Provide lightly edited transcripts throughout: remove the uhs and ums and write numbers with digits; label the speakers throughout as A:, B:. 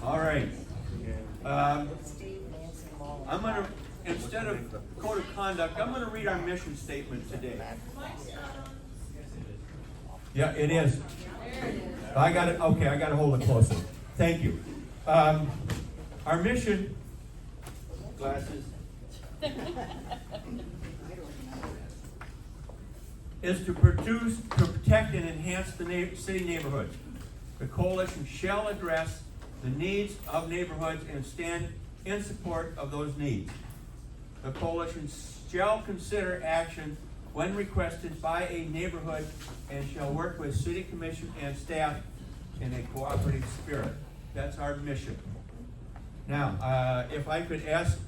A: All right. I'm gonna, instead of code of conduct, I'm gonna read our mission statement today. Yeah, it is. I got it, okay, I gotta hold it closer. Thank you. Our mission, glasses, is to protect and enhance the city neighborhoods. The coalition shall address the needs of neighborhoods and stand in support of those needs. The coalition shall consider action when requested by a neighborhood and shall work with city commission and staff in a cooperative spirit. That's our mission. Now, if I could ask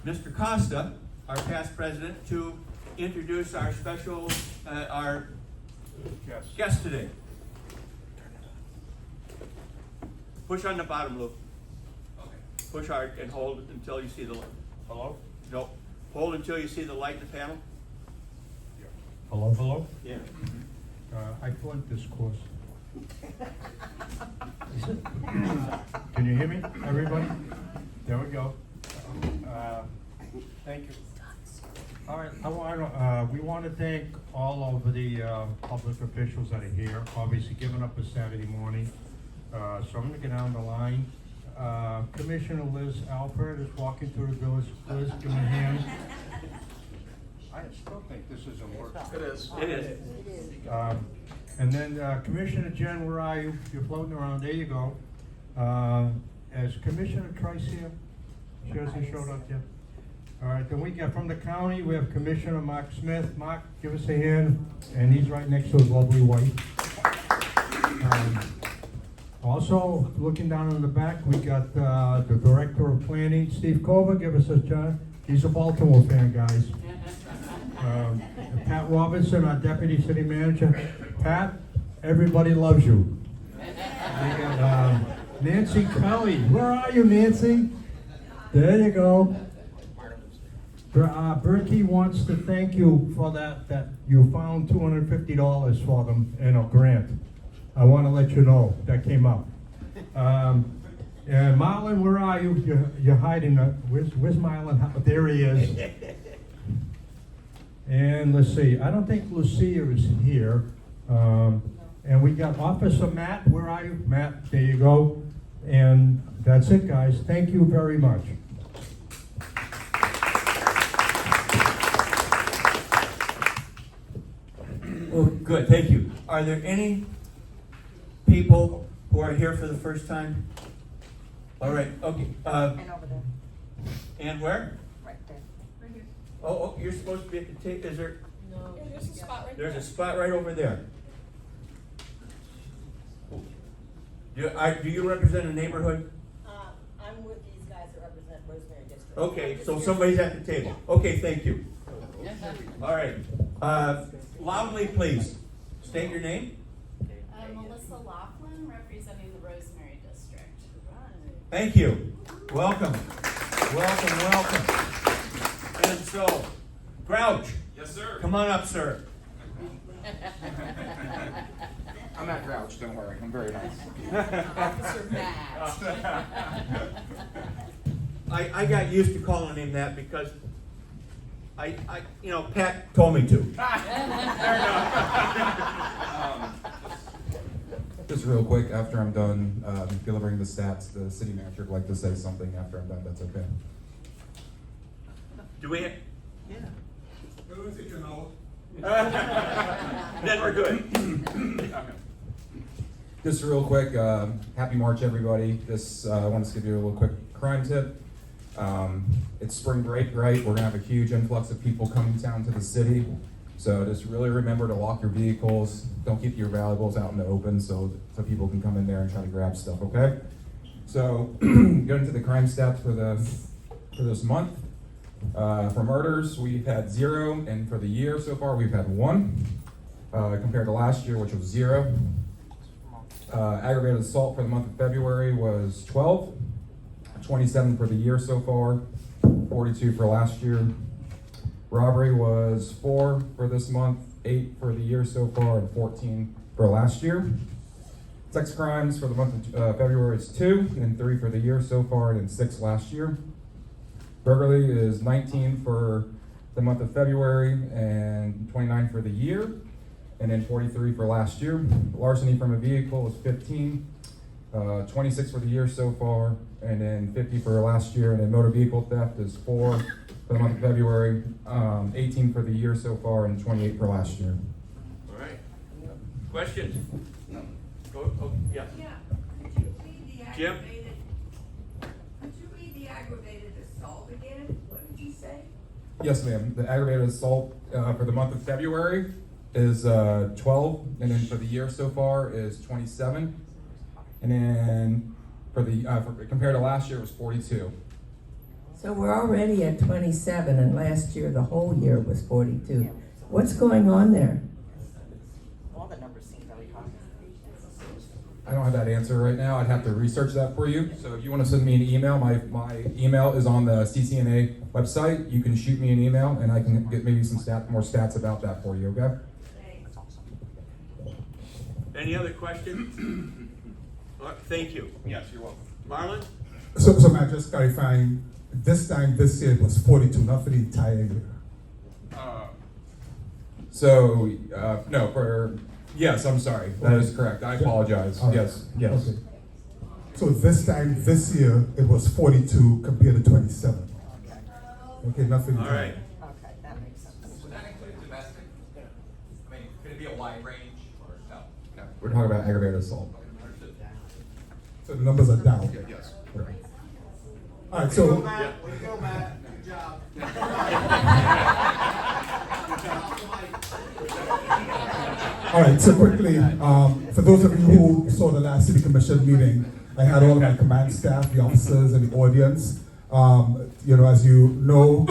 A: Mr. Costa, our past president, to introduce our special, our guest today. Push on the bottom, Lou. Okay. Push hard and hold until you see the light. Hello? No. Hold until you see the light in the panel.
B: Yeah. Hello, hello?
A: Yeah.
B: I flunked this course. Can you hear me, everybody? There we go. Thank you. All right, we want to thank all of the public officials that are here, obviously giving up a Saturday morning. So I'm going to get down the line. Commissioner Liz Alpert is walking through the village. Liz, give me a hand. I still think this isn't working.
A: It is. It is.
B: And then Commissioner Jen, where are you? You're floating around. There you go. Is Commissioner Trice here? She hasn't showed up yet. All right, then we got from the county, we have Commissioner Mark Smith. Mark, give us a hand. And he's right next to his lovely wife. Also, looking down in the back, we got the Director of Planning, Steve Kober. Give us a John. He's a Baltimore fan, guys. Pat Robinson, our Deputy City Manager. Pat, everybody loves you. We got Nancy Kelly. Where are you, Nancy? There you go. Berkey wants to thank you for that you found $250 for them in a grant. I want to let you know that came up. And Marlon, where are you? You're hiding. Where's Marlon? There he is. And let's see. I don't think Lucia is here. And we got Officer Matt. Where are you, Matt? There you go. And that's it, guys. Thank you very much.
A: Well, good, thank you. Are there any people who are here for the first time? All right, okay.
C: And over there.
A: And where?
C: Right there.
D: Right here.
A: Oh, you're supposed to be at the table. Is there?
D: No. There's a spot right there.
A: There's a spot right over there. Do you represent a neighborhood?
C: I'm with these guys that represent Rosemary District.
A: Okay, so somebody's at the table. Okay, thank you. All right. Loudly, please. State your name.
D: I'm Melissa Laughlin, representing the Rosemary District.
A: Thank you. Welcome. Welcome, welcome. And so, Grouch.
E: Yes, sir.
A: Come on up, sir.
E: I'm not Grouch, don't worry. I'm very nice.
D: Officer Matt.
A: I got used to calling him that because Pat told me to.
E: Just real quick, after I'm done delivering the stats, the city manager would like to say something after I'm done. That's okay.
A: Do we?
E: Yeah.
A: Then we're good.
E: Just real quick, happy March, everybody. I want to give you a little quick crime tip. It's spring break, right? We're gonna have a huge influx of people coming down to the city. So just really remember to lock your vehicles. Don't keep your valuables out in the open so people can come in there and try to grab stuff, okay? So going to the crime stats for this month. For murders, we've had 0, and for the year so far, we've had 1, compared to last year, which was 0. Aggravated assault for the month of February was 12, 27 for the year so far, 42 for last year. Robbery was 4 for this month, 8 for the year so far, and 14 for last year. Sex crimes for the month of February is 2, and 3 for the year so far, and then 6 last year. Burglary is 19 for the month of February, and 29 for the year, and then 43 for last year. Larceny from a vehicle is 15, 26 for the year so far, and then 50 for last year. And then motor vehicle theft is 4 for the month of February, 18 for the year so far, and 28 for last year.
A: All right. Questions? Yeah.
F: Yeah, could you read the
A: Jim?
F: aggravated, could you read the aggravated assault again? What did you say?
E: Yes, ma'am. The aggravated assault for the month of February is 12, and then for the year so far is 27, and then for the compared to last year it was 42.
G: So we're already at 27, and last year, the whole year was 42. What's going on there?
C: All the numbers seem very high.
E: I don't have that answer right now. I'd have to research that for you. So if you want to send me an email, my email is on the CCNA website. You can shoot me an email, and I can get maybe some more stats about that for you. Okay?
F: Thanks.
A: Any other questions? Thank you. Yes, you're welcome. Marlon?
H: So Matt, just clarifying, this year it was 42, not for the entire year.
E: No, yes, I'm sorry. That is correct. I apologize.
H: All right.
E: Yes.
H: Okay. So this year, it was 42 compared to 27. Okay, not for the
A: All
H: entire.
A: right.
C: Okay, that makes sense.
I: Would that include domestic? I mean, could it be a wide range or no?
E: No, we're talking about aggravated assault.
H: So the numbers are down.
I: Yes.
H: All right, so.
A: Yeah.
I: Way to go, Matt. Good job.
H: All right, so quickly, for those of you who saw the last city commission meeting, I had all of my command staff, the officers, and the audience. As you know,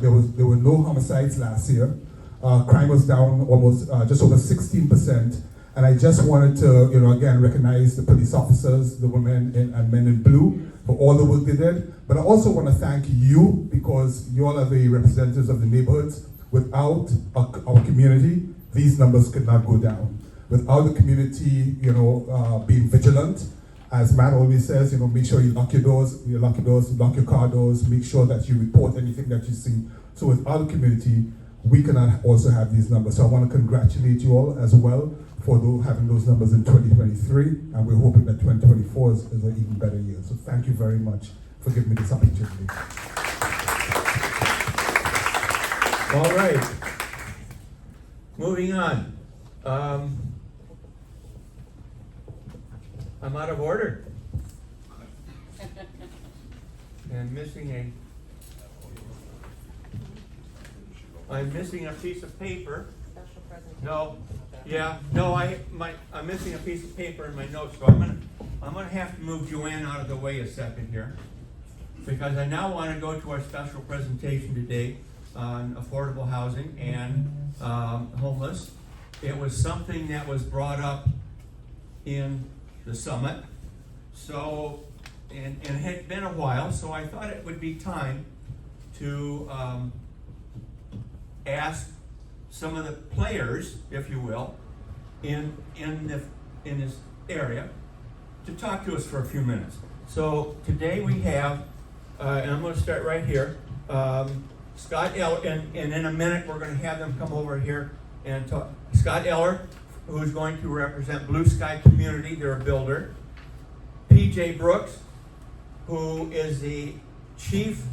H: there were no homicides last year. Crime was down almost just over 16%. And I just wanted to, again, recognize the police officers, the women and men in blue for all the work they did. But I also want to thank you because you all are the representatives of the neighborhoods. Without our community, these numbers could not go down. Without the community, being vigilant, as Matt always says, make sure you lock your doors, lock your car doors, make sure that you report anything that you see. So without the community, we cannot also have these numbers. So I want to congratulate you all as well for having those numbers in 2023, and we're hoping that 2024 is an even better year. So thank you very much for giving me this opportunity.
A: All right. Moving on. I'm out of order. And I'm missing a piece of paper.
C: Special presentation.
A: No, yeah, no, I'm missing a piece of paper in my notes, so I'm gonna have to move Joanne out of the way a second here. Because I now wanna go to our special presentation today on affordable housing and homeless. It was something that was brought up in the summit. So, and it had been a while, so I thought it would be time to ask some of the players, if you will, in this area to talk to us for a few minutes. So today we have, and I'm going to start right here, Scott Eller, and in a minute we're going to have them come over here and talk. Scott Eller, who's going to represent Blue Sky Community, they're a builder. PJ Brooks, who is the Chief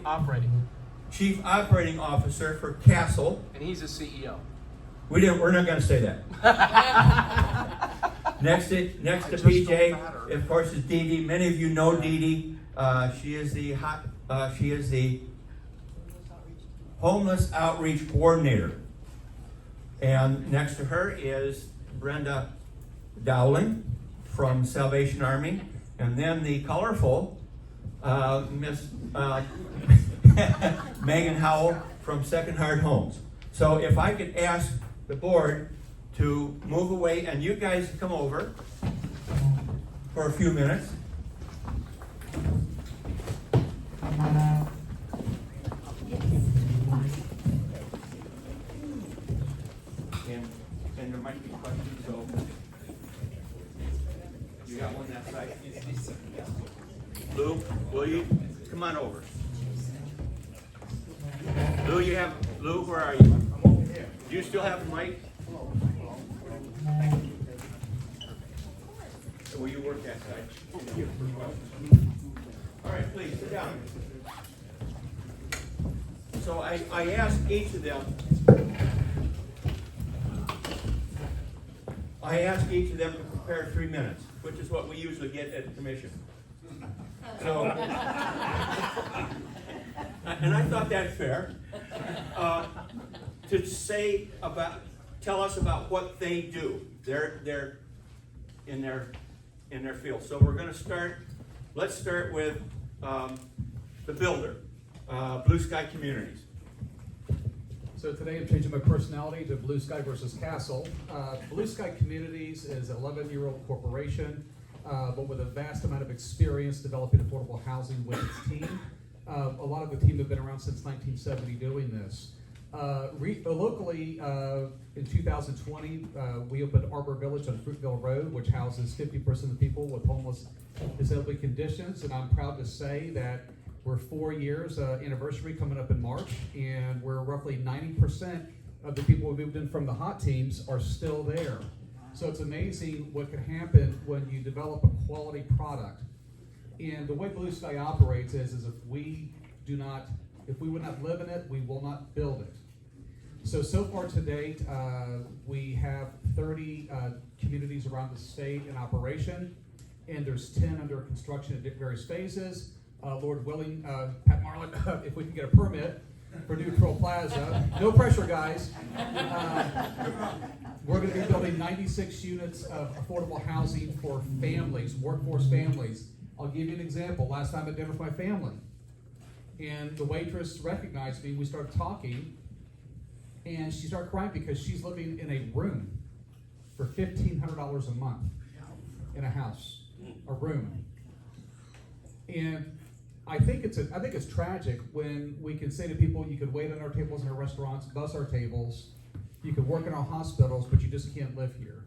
A: Operating Officer for CASL.
I: And he's a CEO.
A: We're not going to say that. Next to PJ, of course, is Diedre. Many of you know Diedre. She is the Homeless Outreach Coordinator. And next to her is Brenda Dowling from Salvation Army. And then the colorful Miss Megan Howel from Second Heart Homes. So if I could ask the board to move away and you guys come over for a few minutes. And there might be questions, so Lou, will you come on over? Lou, where are you? I'm over here. Do you still have the mic? Will you work that side? All right, please sit down. So I asked each of them. To prepare 3 minutes, which is what we usually get at the commission. So, and I thought that's fair. To tell us about what they do. They're in their field. So we're going to start. Let's start with the builder, Blue Sky Communities.
J: So today I'm changing my personality to Blue Sky versus CASL. Blue Sky Communities is an 11-year-old corporation, but with a vast amount of experience developing affordable housing with its team. A lot of the team have been around since 1970 doing this. Locally, in 2020, we opened Arbor Village on Fruitville Road, which houses 50% of the people with homeless disability conditions, and I'm proud to say that we're 4 years anniversary coming up in March, and we're roughly 90% of the people who moved in from the hot teams are still there. So it's amazing what can happen when you develop a quality product. And the way Blue Sky operates is if we would not live in it, we will not build it. So far to date, we have 30 communities around the state in operation, and there's 10 under construction at various phases. Lord willing, Pat Marlin, if we can get a permit for New Troll Plaza. No pressure, guys. We're going to be building 96 units of affordable housing for families, workforce families. I'll give you an example. Last time at dinner with my family, and the waitress recognized me. We started talking, and she started crying because she's living in a room for $1,500 a month in a house, a room. And I think it's tragic when we can say to people, you could wait on our tables in our restaurants, bus our tables, you could work in our hospitals, but you just can't live here.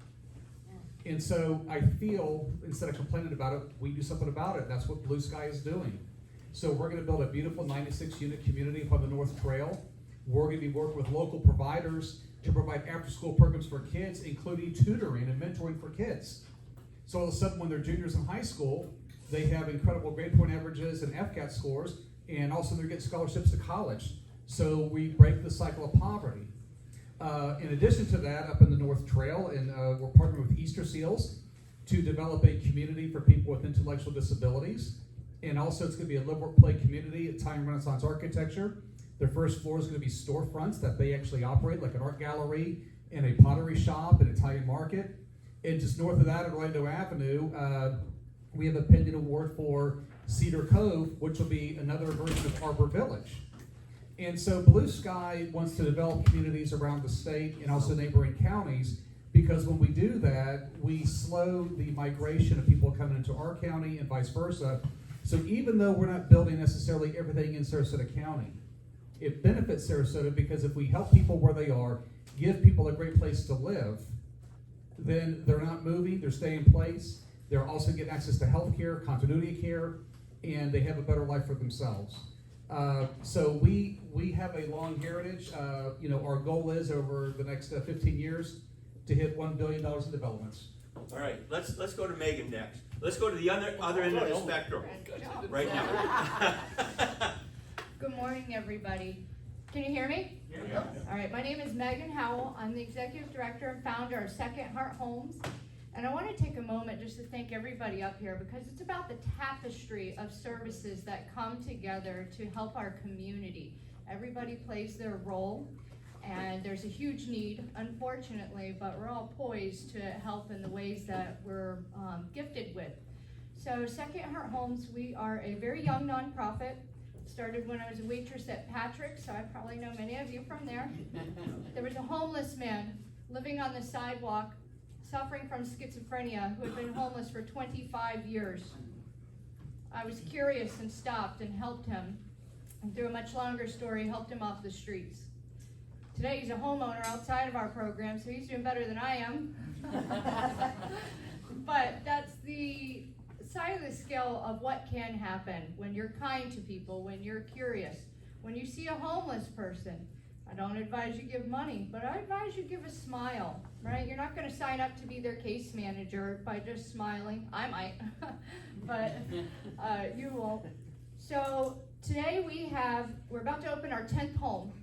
J: And so I feel, instead of complaining about it, we do something about it. That's what Blue Sky is doing. So we're going to build a beautiful 96-unit community upon the North Trail. We're going to be working with local providers to provide after-school programs for kids, including tutoring and mentoring for kids. So all of a sudden, when they're juniors in high school, they have incredible grade point averages and FCAT scores, and also they're getting scholarships to college. So we break the cycle of poverty. In addition to that, up in the North Trail, and we're partnering with Easter Seals to develop a community for people with intellectual disabilities. And also it's going to be a liberal play community, Italian Renaissance architecture. Their first floor is going to be storefronts that they actually operate, like an art gallery and a pottery shop, an Italian market. And just north of that, at Orlando Avenue, we have a pending award for Cedar Cove, which will be another version of Arbor Village. And so Blue Sky wants to develop communities around the state and also neighboring counties, because when we do that, we slow the migration of people coming into our county and vice versa. So even though we're not building necessarily everything in Sarasota County, it benefits Sarasota, because if we help people where they are, give people a great place to live, then they're not moving, they're staying in place, they're also getting access to health care, continuity of care, and they have a better life for themselves. So we have a long heritage. Our goal is over the next 15 years to hit $1 billion in developments.
A: All right, let's go to Megan next. Let's go to the other end of the spectrum right now.
K: Good morning, everybody. Can you hear me?
A: Yeah.
K: All right, my name is Megan Howel. I'm the executive director and founder of Second Heart Homes. And I want to take a moment just to thank everybody up here, because it's about the tapestry of services that come together to help our community. Everybody plays their role, and there's a huge need, unfortunately, but we're all poised to help in the ways that we're gifted with. So Second Heart Homes, we are a very young nonprofit. Started when I was a waitress at Patrick's, so I probably know many of you from there. There was a homeless man living on the sidewalk, suffering from schizophrenia, who had been homeless for 25 years. I was curious and stopped and helped him, and through a much longer story, helped him off the streets. Today he's a homeowner outside of our program, so he's doing better than I am. But that's the side of the scale of what can happen when you're kind to people, when you're curious. When you see a homeless person, I don't advise you give money, but I advise you give a smile, right? You're not gonna sign up to be their case manager by just smiling. I might, but you won't. So today we're about to open our 10th home.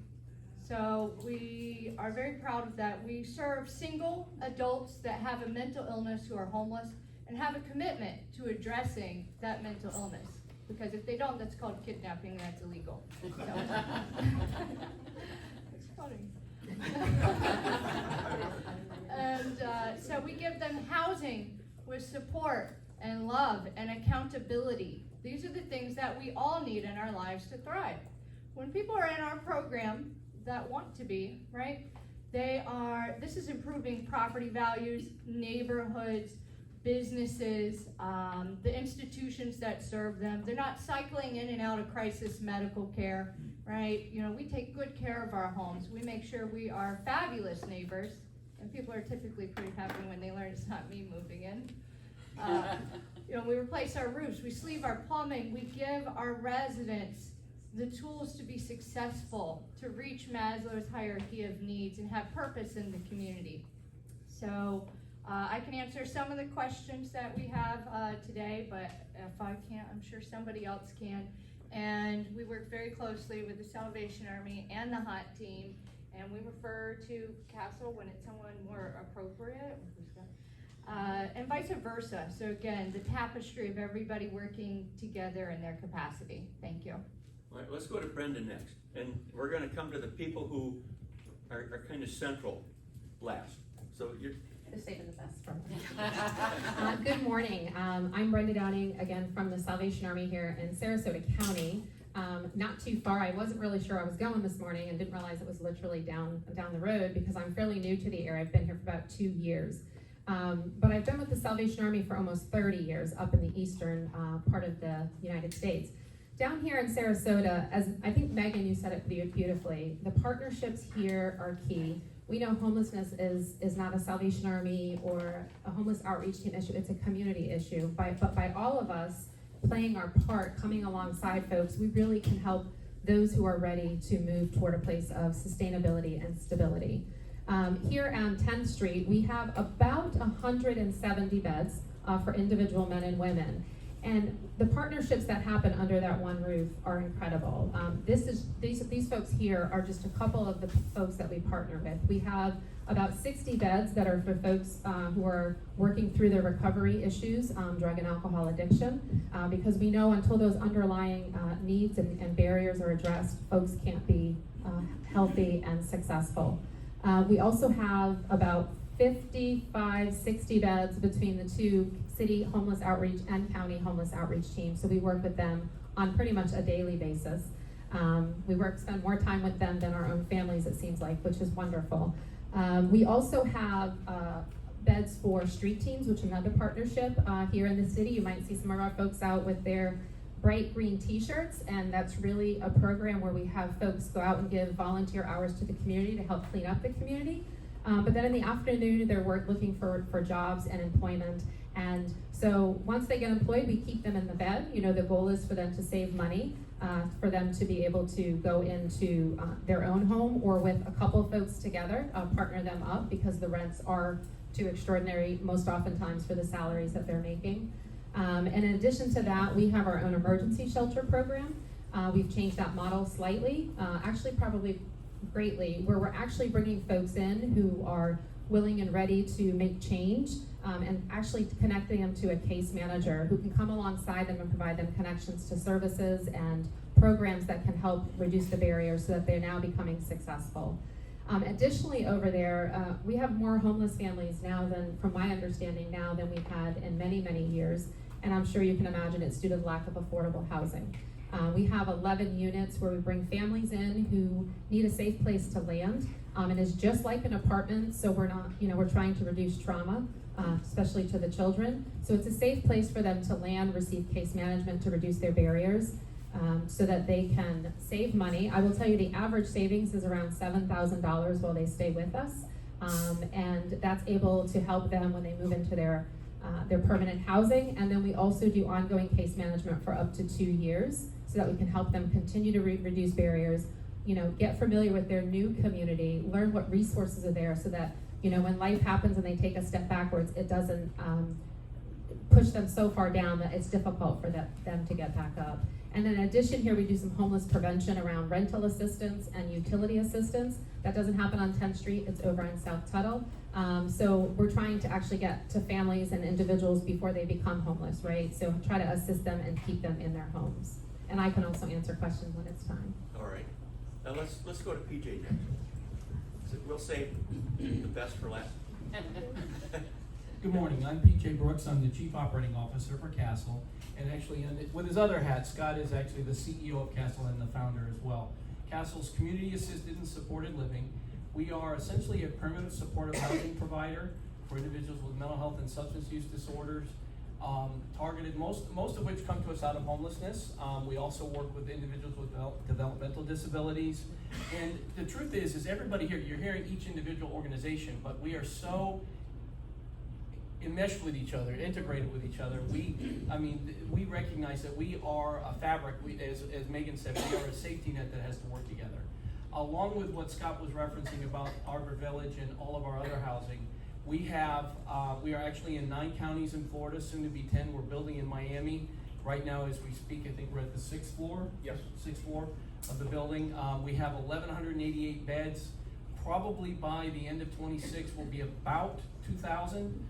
K: So we are very proud of that. We serve single adults that have a mental illness who are homeless and have a commitment to addressing that mental illness. Because if they don't, that's called kidnapping, and that's illegal. So. It's funny. And so we give them housing with support and love and accountability. These are the things that we all need in our lives to thrive. When people are in our program that want to be, right, this is improving property values, neighborhoods, businesses, the institutions that serve them. They're not cycling in and out of crisis medical care, right? You know, we take good care of our homes. We make sure we are fabulous neighbors, and people are typically pretty happy when they learn it's not me moving in. You know, we replace our roofs, we sleeve our plumbing, we give our residents the tools to be successful, to reach Maslow's hierarchy of needs and have purpose in the community. So I can answer some of the questions that we have today, but if I can't, I'm sure somebody else can. And we work very closely with the Salvation Army and the HOT team, and we refer to CASL when it's someone more appropriate, and vice versa. So again, the tapestry of everybody working together in their capacity. Thank you.
A: All right, let's go to Brenda next. And we're gonna come to the people who are kind of central last. So you're,
D: Saving the best for Good morning. I'm Brenda Downing, again from the Salvation Army here in Sarasota County. Not too far. I wasn't really sure I was going this morning and didn't realize it was literally down the road because I'm fairly new to the area. I've been here for about 2 years. But I've been with the Salvation Army for almost 30 years up in the eastern part of the United States. Down here in Sarasota, as I think Megan, you said it beautifully, the partnerships here are key. We know homelessness is not a Salvation Army or a homeless outreach team issue, it's a community issue. But by all of us playing our part, coming alongside folks, we really can help those who are ready to move toward a place of sustainability and stability. Here on 10th Street, we have about 170 beds for individual men and women. And the partnerships that happen under that one roof are incredible. These folks here are just a couple of the folks that we partner with. We have about 60 beds that are for folks who are working through their recovery issues, drug and alcohol addiction, because we know until those underlying needs and barriers are addressed, folks can't be healthy and successful. We also have about 55, 60 beds between the two city homeless outreach and county homeless outreach teams. So we work with them on pretty much a daily basis. We spend more time with them than our own families, it seems like, which is wonderful. We also have beds for street teams, which is another partnership here in the city. You might see some of our folks out with their bright green t-shirts, and that's really a program where we have folks go out and give volunteer hours to the community to help clean up the community. But then in the afternoon, they're looking for jobs and employment. And so once they get employed, we keep them in the bed. You know, the goal is for them to save money, for them to be able to go into their own home or with a couple folks together, partner them up because the rents are too extraordinary most oftentimes for the salaries that they're making. And in addition to that, we have our own emergency shelter program. We've changed that model slightly, actually probably greatly, where we're actually bringing folks in who are willing and ready to make change, and actually connecting them to a case manager who can come alongside them and provide them connections to services and programs that can help reduce the barriers so that they're now becoming successful. Additionally, over there, we have more homeless families now than, from my understanding now, than we've had in many, many years. And I'm sure you can imagine it's due to the lack of affordable housing. We have 11 units where we bring families in who need a safe place to land. And it's just like an apartment, so we're not, we're trying to reduce trauma, especially to the children. So it's a safe place for them to land, receive case management to reduce their barriers, so that they can save money. I will tell you the average savings is around $7,000 while they stay with us. And that's able to help them when they move into their their permanent housing, and then we also do ongoing case management for up to 2 years so that we can help them continue to reduce barriers, get familiar with their new community, learn what resources are there so that, when life happens and they take a step backwards, it doesn't push them so far down that it's difficult for them to get back up. And then in addition here, we do some homeless prevention around rental assistance and utility assistance. That doesn't happen on 10th Street, it's over on South Tuttle. So we're trying to actually get to families and individuals before they become homeless, right? So try to assist them and keep them in their homes. And I can also answer questions when it's time.
A: All right. Now let's go to PJ next. So we'll save the best for last.
L: Good morning, I'm PJ Brooks, I'm the Chief Operating Officer for CASL, and actually, with his other hat, Scott is actually the CEO of CASL and the founder as well. CASL's Community Assisted and Supported Living. We are essentially a permanent supportive housing provider for individuals with mental health and substance use disorders, targeted, most of which come to us out of homelessness. We also work with individuals with developmental disabilities. And the truth is everybody here, you're hearing each individual organization, but we are so enmeshed with each other, integrated with each other. We recognize that we are a fabric. As Megan said, we are a safety net that has to work together. Along with what Scott was referencing about Arbor Village and all of our other housing, we are actually in 9 counties in Florida, soon to be 10. We're building in Miami. Right now, as we speak, I think we're at the 6th floor? Yes. 6th floor of the building. We have 1,188 beds. Probably by the end of 26, we'll be about 2,000.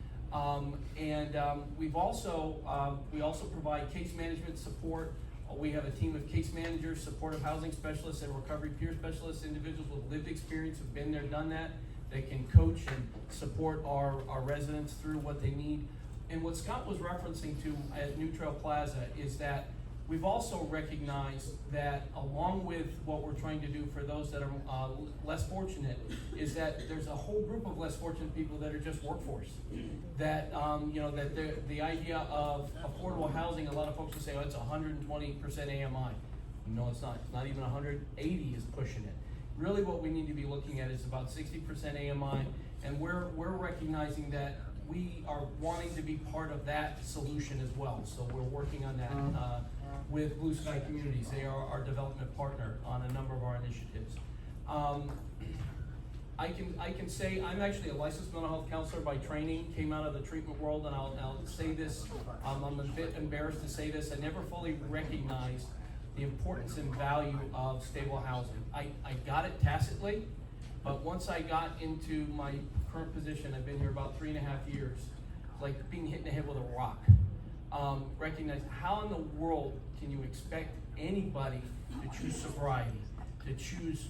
L: We also provide case management support. We have a team of case managers, supportive housing specialists, and recovery peer specialists, individuals with lived experience who've been there, done that. They can coach and support our residents through what they need. And what Scott was referencing to at New Trail Plaza is that we've also recognized that along with what we're trying to do for those that are less fortunate, is that there's a whole group of less fortunate people that are just workforce. That the idea of affordable housing, a lot of folks will say, oh, it's 120% AMI. No, it's not. It's not even 180 is pushing it. Really what we need to be looking at is about 60% AMI, and we're recognizing that we are wanting to be part of that solution as well. So we're working on that with Blue Sky Communities. They are our development partner on a number of our initiatives. I can say I'm actually a licensed mental health counselor by training, came out of the treatment world, and I'll say this, I'm a bit embarrassed to say this, I never fully recognized the importance and value of stable housing. I got it tacitly, but once I got into my current position, I've been here about 3.5 years, like being hit in the head with a rock. Recognize how in the world can you expect anybody to choose sobriety, to choose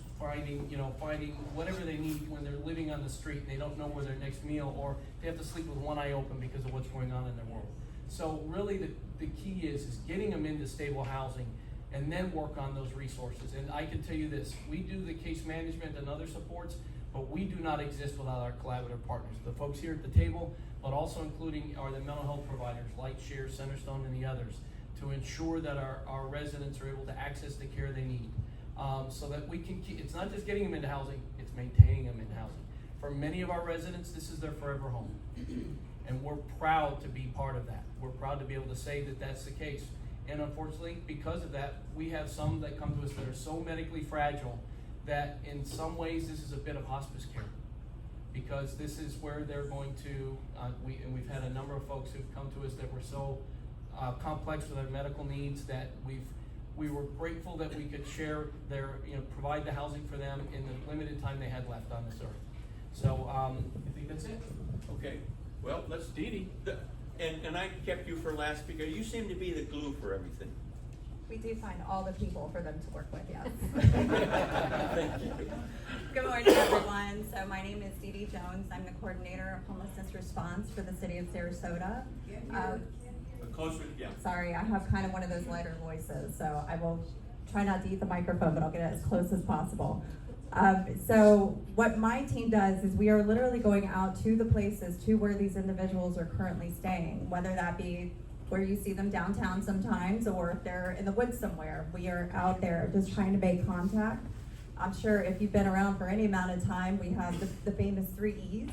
L: finding whatever they need when they're living on the street and they don't know where their next meal, or they have to sleep with one eye open because of what's going on in their world. So really the key is getting them into stable housing and then work on those resources. And I can tell you this, we do the case management and other supports, but we do not exist without our collaborative partners. The folks here at the table, but also including are the mental health providers like Share, Centerstone, and the others, to ensure that our residents are able to access the care they need. So that we can keep, it's not just getting them into housing, it's maintaining them in housing. For many of our residents, this is their forever home. And we're proud to be part of that. We're proud to be able to say that that's the case. And unfortunately, because of that, we have some that come to us that are so medically fragile that in some ways this is a bit of hospice care. Because this is where they're going to, we've had a number of folks who've come to us that were so complex with their medical needs that we were grateful that we could share provide the housing for them in the limited time they had left on this earth. So I think that's it.
A: Okay, well, let's Diedre. And I kept you for last because you seem to be the glue for everything.
M: We do find all the people for them to work with, yes.
A: Thank you.
M: Good morning, everyone. So my name is Diedre Jones. I'm the coordinator of homelessness response for the city of Sarasota.
A: Closer, yeah.
M: Sorry, I have kind of one of those lighter voices, so I will try not to eat the microphone, but I'll get it as close as possible. So what my team does is we are literally going out to the places to where these individuals are currently staying, whether that be where you see them downtown sometimes, or if they're in the woods somewhere. We are out there just trying to make contact. I'm sure if you've been around for any amount of time, we have the famous 3 E's.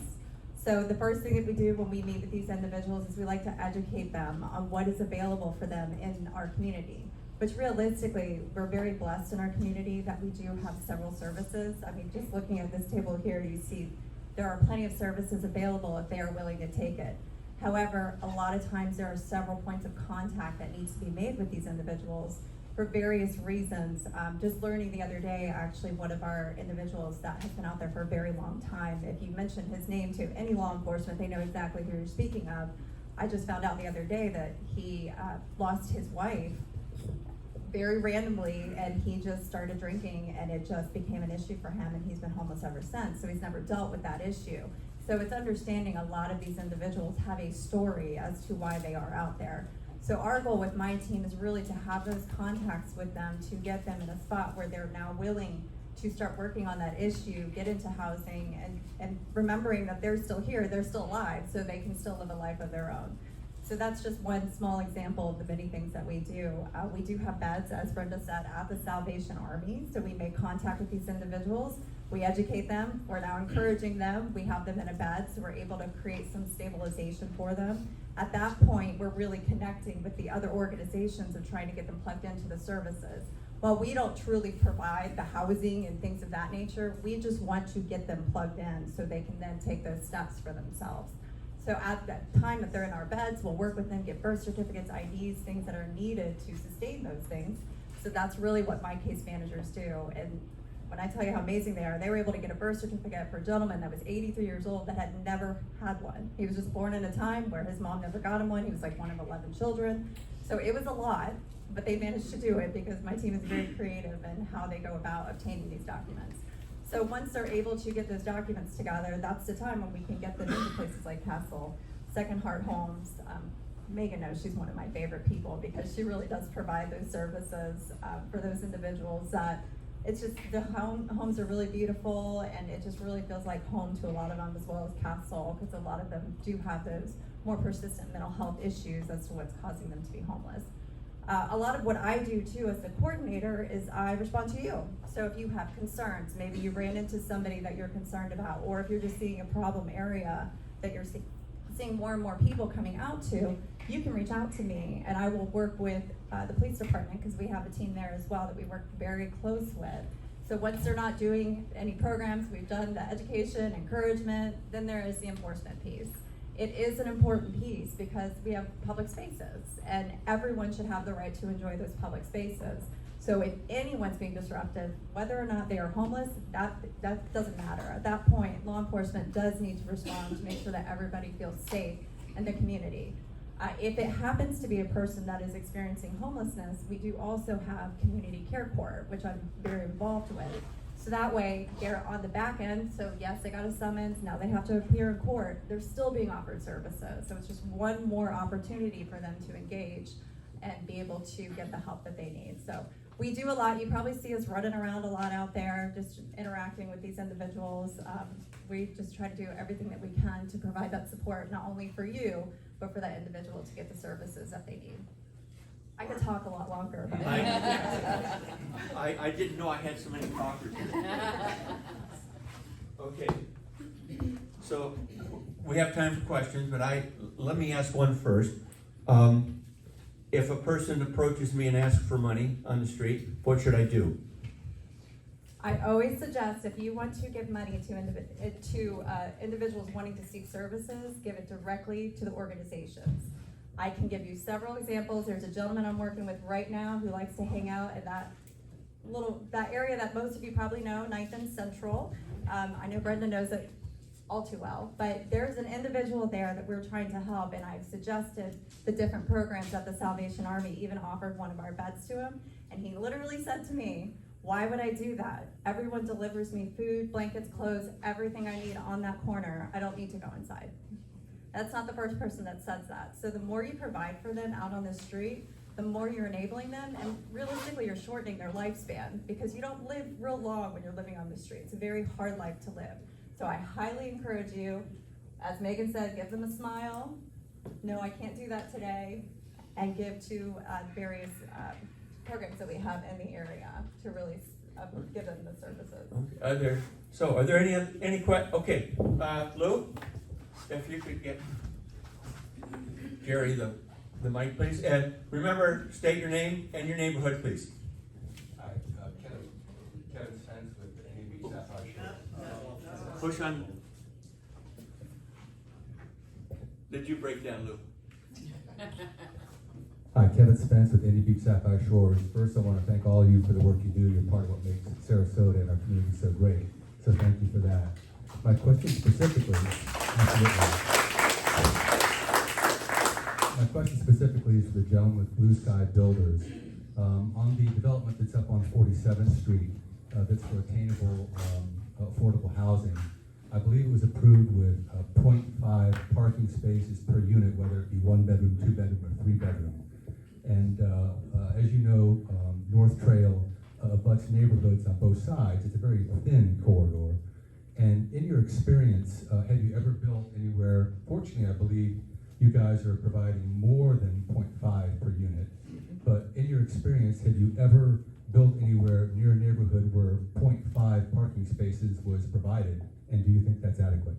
M: So the first thing that we do when we meet with these individuals is we like to educate them on what is available for them in our community. Which realistically, we're very blessed in our community that we do have several services. I mean, just looking at this table here, you see there are plenty of services available if they are willing to take it. However, a lot of times there are several points of contact that needs to be made with these individuals for various reasons. Just learning the other day, actually, one of our individuals that has been out there for a very long time, if you mention his name to any law enforcement, they know exactly who you're speaking of. I just found out the other day that he lost his wife very randomly, and he just started drinking, and it just became an issue for him, and he's been homeless ever since, so he's never dealt with that issue. So it's understanding a lot of these individuals have a story as to why they are out there. So our goal with my team is really to have those contacts with them to get them in a spot where they're now willing to start working on that issue, get into housing, and remembering that they're still here, they're still alive, so they can still live a life of their own. So that's just one small example of the many things that we do. We do have beds, as Brenda said, at the Salvation Army. So we make contact with these individuals. We educate them. We're now encouraging them. We have them in a bed, so we're able to create some stabilization for them. At that point, we're really connecting with the other organizations and trying to get them plugged into the services. While we don't truly provide the housing and things of that nature, we just want to get them plugged in so they can then take those steps for themselves. So at that time that they're in our beds, we'll work with them, get birth certificates, IDs, things that are needed to sustain those things. So that's really what my case managers do. And when I tell you how amazing they are, they were able to get a birth certificate for a gentleman that was 83 years old that had never had one. He was just born in a time where his mom never got him one. He was like one of 11 children. So it was a lot, but they managed to do it because my team is very creative in how they go about obtaining these documents. So once they're able to get those documents together, that's the time when we can get them into places like CASL, Second Heart Homes. Megan knows she's one of my favorite people because she really does provide those services for those individuals that it's just, the homes are really beautiful, and it just really feels like home to a lot of them, as well as CASL, because a lot of them do have those more persistent mental health issues as to what's causing them to be homeless. A lot of what I do too as the coordinator is I respond to you. So if you have concerns, maybe you ran into somebody that you're concerned about, or if you're just seeing a problem area that you're seeing more and more people coming out to, you can reach out to me, and I will work with the police department, because we have a team there as well that we work very close with. So once they're not doing any programs, we've done the education, encouragement, then there is the enforcement piece. It is an important piece because we have public spaces, and everyone should have the right to enjoy those public spaces. So if anyone's being disruptive, whether or not they are homeless, that doesn't matter. At that point, law enforcement does need to respond to make sure that everybody feels safe in the community. If it happens to be a person that is experiencing homelessness, we do also have community care court, which I'm very involved with. So that way, they're on the back end, so yes, they got a summons, now they have to appear in court, they're still being offered services. So it's just one more opportunity for them to engage and be able to get the help that they need. So we do a lot. You probably see us running around a lot out there, just interacting with these individuals. We just try to do everything that we can to provide that support, not only for you, but for that individual to get the services that they need. I could talk a lot longer. But
A: I didn't know I had so many talkers here. Okay, so we have time for questions, but let me ask one first. If a person approaches me and asks for money on the street, what should I do?
M: I always suggest if you want to give money to individuals wanting to seek services, give it directly to the organizations. I can give you several examples. There's a gentleman I'm working with right now who likes to hang out at that area that most of you probably know, 9th and Central. I know Brenda knows it all too well, but there's an individual there that we're trying to help, and I've suggested the different programs that the Salvation Army even offered one of our beds to him, and he literally said to me, why would I do that? Everyone delivers me food, blankets, clothes, everything I need on that corner. I don't need to go inside. That's not the first person that says that. So the more you provide for them out on the street, the more you're enabling them, and realistically you're shortening their lifespan, because you don't live real long when you're living on the street. It's a very hard life to live. So I highly encourage you, as Megan said, give them a smile. No, I can't do that today. And give to various programs that we have in the area to really give them the services.
A: Okay. Are there any questions? Okay, Lou? if you could get Jerry the mic, please. And remember, state your name and your neighborhood, please.
I: Hi, Kevin Spence with Indian Beach Sapphire Shore.
A: Push on. Did you break down, Lou?
N: Hi, Kevin Spence with Indian Beach Sapphire Shores. First, I want to thank all of you for the work you do. You're part of what makes Sarasota and our community so great. So thank you for that. My question specifically, is for the gentleman with Blue Sky Builders. On the development that's up on 47th Street, that's for attainable, affordable housing, I believe it was approved with 0.5 parking spaces per unit, whether it be 1 bedroom, 2 bedroom, or 3 bedroom. And as you know, North Trail abuts neighborhoods on both sides. It's a very thin corridor. And in your experience, have you ever built anywhere, fortunately I believe you guys are providing more than 0.5 per unit, but in your experience, have you ever built anywhere near a neighborhood where 0.5 parking spaces was provided, and do you think that's adequate?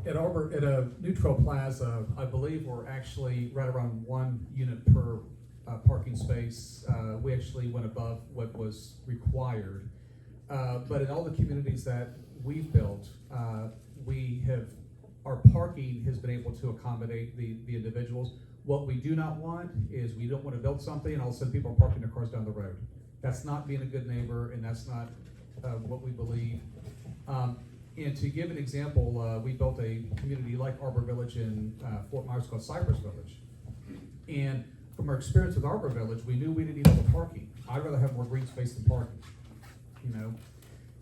J: At a Neutral Plaza, I believe we're actually right around 1 unit per parking space. We actually went above what was required. But in all the communities that we've built, our parking has been able to accommodate the individuals. What we do not want is we don't want to build something and all of a sudden people are parking their cars down the road. That's not being a good neighbor, and that's not what we believe. And to give an example, we built a community like Arbor Village in Fort Myers called Cypress Village. And from our experience with Arbor Village, we knew we didn't need all the parking. I'd rather have more green space than parking, you know?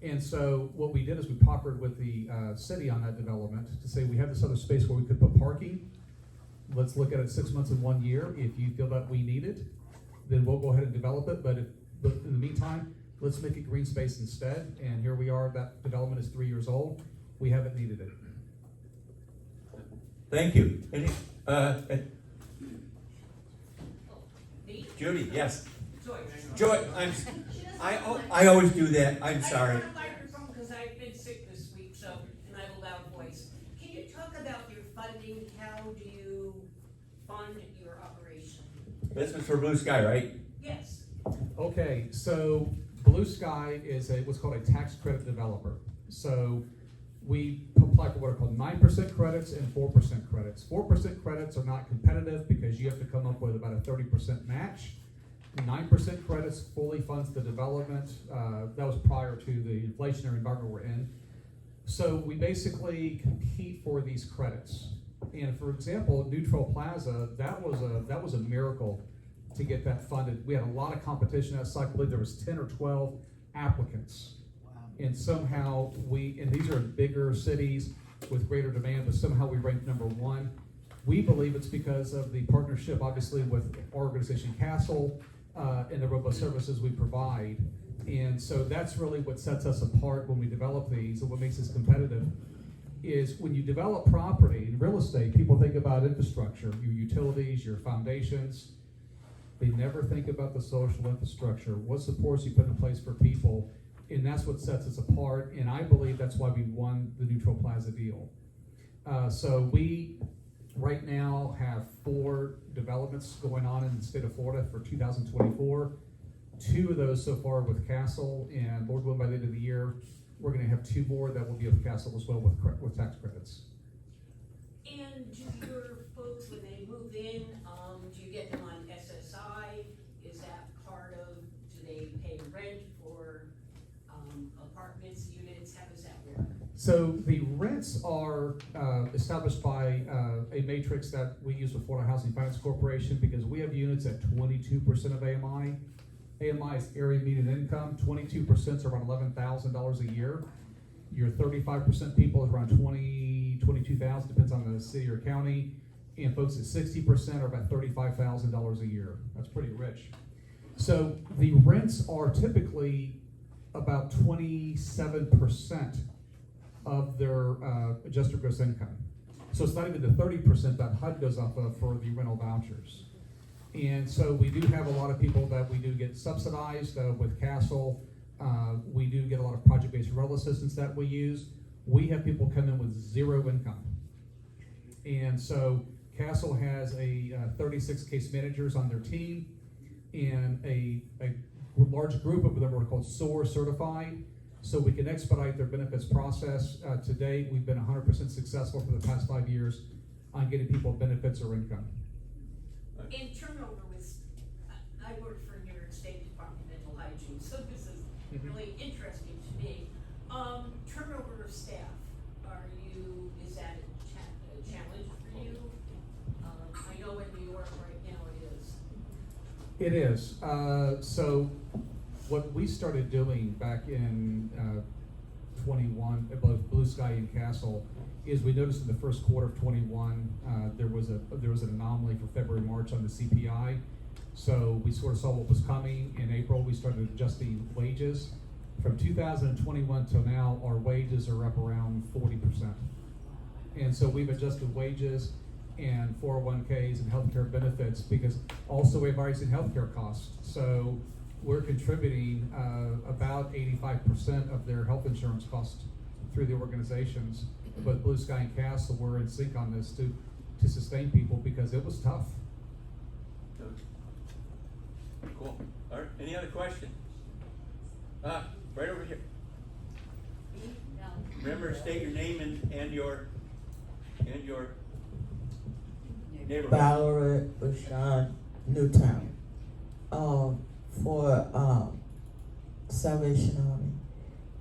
J: And so what we did is we partnered with the city on that development to say we have this other space where we could put parking. Let's look at it 6 months and 1 year. If you feel that we need it, then we'll go ahead and develop it. But in the meantime, let's make it green space instead. And here we are, that development is 3 years old. We haven't needed it.
A: Thank you. Any, Judy, yes. Joy, I always do that. I'm sorry.
O: I don't have a microphone because I've been sick this week, so, and I have a loud voice. Can you talk about your funding? How do you fund your operation?
A: This was for Blue Sky, right?
O: Yes.
J: Okay, so Blue Sky is what's called a tax credit developer. So we apply for what are called 9% credits and 4% credits. 4% credits are not competitive because you have to come up with about a 30% match. 9% credits fully funds the development. That was prior to the inflationary environment we're in. So we basically compete for these credits. And for example, Neutral Plaza, that was a miracle to get that funded. We had a lot of competition at that site. I believe there was 10 or 12 applicants. Wow. And somehow and these are bigger cities with greater demand, but somehow we ranked #1. We believe it's because of the partnership, obviously, with our organization CASL, and the robust services we provide. And so that's really what sets us apart when we develop these, and what makes us competitive is when you develop property in real estate, people think about infrastructure, your utilities, your foundations. They never think about the social infrastructure, what supports you put in place for people, and that's what sets us apart, and I believe that's why we won the Neutral Plaza deal. So we right now have 4 developments going on in the state of Florida for 2024. 2 of those so far with CASL, and Lord willing by the end of the year, we're gonna have 2 more that will be with CASL as well with tax credits.
O: And do your folks, when they move in, do you get them on SSI? Is that part of, do they pay rent for apartments, units? How does that work?
J: So the rents are established by a matrix that we use with Florida Housing Finance Corporation, because we have units at 22% of AMI. AMI is area median income. 22% is around $11,000 a year. Your 35% people is around $22,000, depends on the city or county. And folks at 60% are about $35,000 a year. That's pretty rich. So the rents are typically about 27% of their adjusted gross income. So it's not even the 30% that HUD goes off of for the rental vouchers. And so we do have a lot of people that we do get subsidized with CASL. We do get a lot of project-based rental assistance that we use. we have people come in with zero income. And so CASL has a 36 case managers on their team, and a large group of them are called SOAR certified, so we can expedite their benefits process. To date, we've been 100% successful for the past 5 years on getting people benefits or income.
O: In turnover was, I work for New York State Department of Mental Hygiene, so this is really interesting to me. Turnover of staff, is that a challenge for you? I know in New York right now it is.
J: It is. So what we started doing back in 21, both Blue Sky and CASL, is we noticed in the first quarter of 21 there was an anomaly for February, March on the CPI. So we sort of saw what was coming. In April, we started adjusting wages. From 2021 till now, our wages are up around 40%. And so we've adjusted wages and 401ks and healthcare benefits, because also we have rising healthcare costs. So we're contributing about 85% of their health insurance costs through the organizations. But Blue Sky and CASL were in sync on this to sustain people, because it was tough.
A: Cool. All right, any other questions? Right over here. Remember, state your name and your neighborhood.
P: Valerie Bashan, Newtown. For Salvation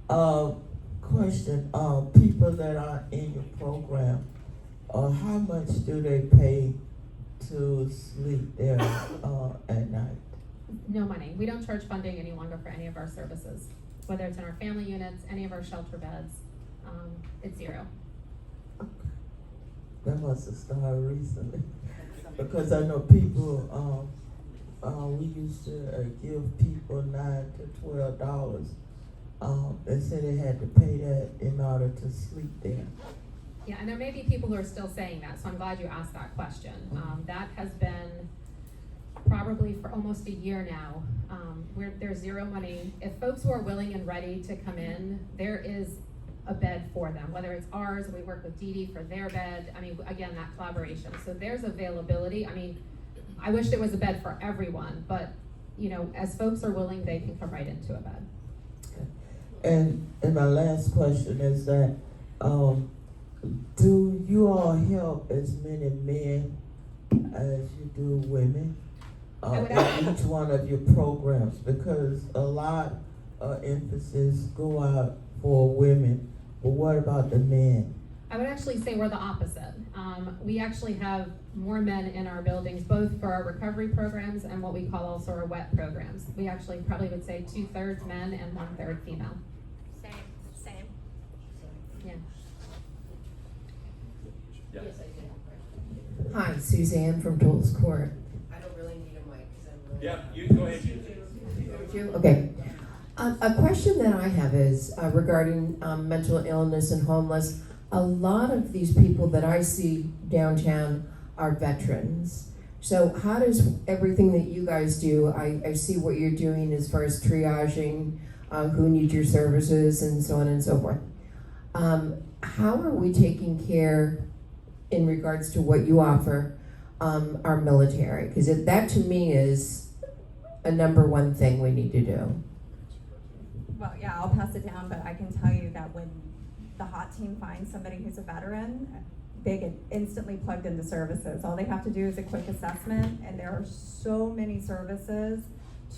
P: Army. Question, people that are in your program, how much do they pay to sleep there at night?
D: No money. We don't charge funding any longer for any of our services, whether it's in our family units, any of our shelter beds. It's zero.
P: That must have started recently, because I know people. We used to give people $9 to $12. They said they had to pay that in order to sleep there.
D: Yeah, and there may be people who are still saying that, so I'm glad you asked that question. That has been probably for almost a year now, where there's zero money. If folks who are willing and ready to come in, there is a bed for them, whether it's ours, we work with Diedre for their bed. I mean, again, that collaboration. So there's availability. I mean, I wish there was a bed for everyone, but you know, as folks are willing, they can come right into a bed.
P: And my last question is that, do you all help as many men as you do women in each one of your programs? Because a lot of emphasis go out for women, but what about the men?
D: I would actually say we're the opposite. We actually have more men in our buildings, both for our recovery programs and what we call also our WET programs. We actually probably would say 2/3 men and 1/3 female.
K: Same.
D: Yeah.
A: Yeah.
C: Yes, I do.
Q: Hi, Suzanne from Dole's Court.
C: I don't really need a mic because I'm really.
A: Yeah, you go ahead.
Q: Okay. A question that I have is regarding mental illness and homeless. A lot of these people that I see downtown are veterans. So how does everything that you guys do, I see what you're doing as far as triaging who needs your services and so on and so forth. How are we taking care in regards to what you offer our military? Because that to me is a number one thing we need to do.
M: Well, yeah, I'll pass it down, but I can tell you that when the HOT team finds somebody who's a veteran, they get instantly plugged into services. All they have to do is a quick assessment, and there are so many services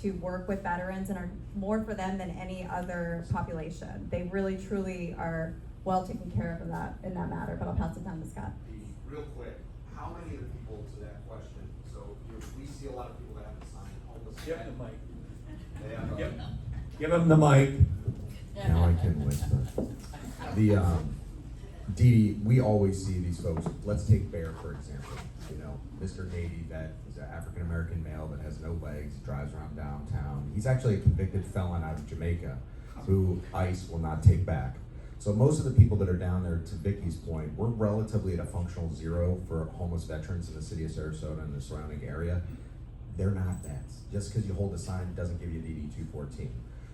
M: to work with veterans and are more for them than any other population. They really, truly are well taken care of in that matter, but I'll pass it down to Scott.
I: Real quick, how many of the people to that question, so we see a lot of people that have to sign homeless.
A: Give him the mic.
I: They have
A: Give him the mic.
R: Now I can whisper. Diedre, we always see these folks. Let's take Bear, for example. You know, Mr. Navy vet is an African-American male that has no legs, drives around downtown. He's actually a convicted felon out of Jamaica who ICE will not take back. So most of the people that are down there, to Vicky's point, we're relatively at a functional zero for homeless veterans in the city of Sarasota and the surrounding area. They're not vets. Just because you hold a sign doesn't give you DD 214.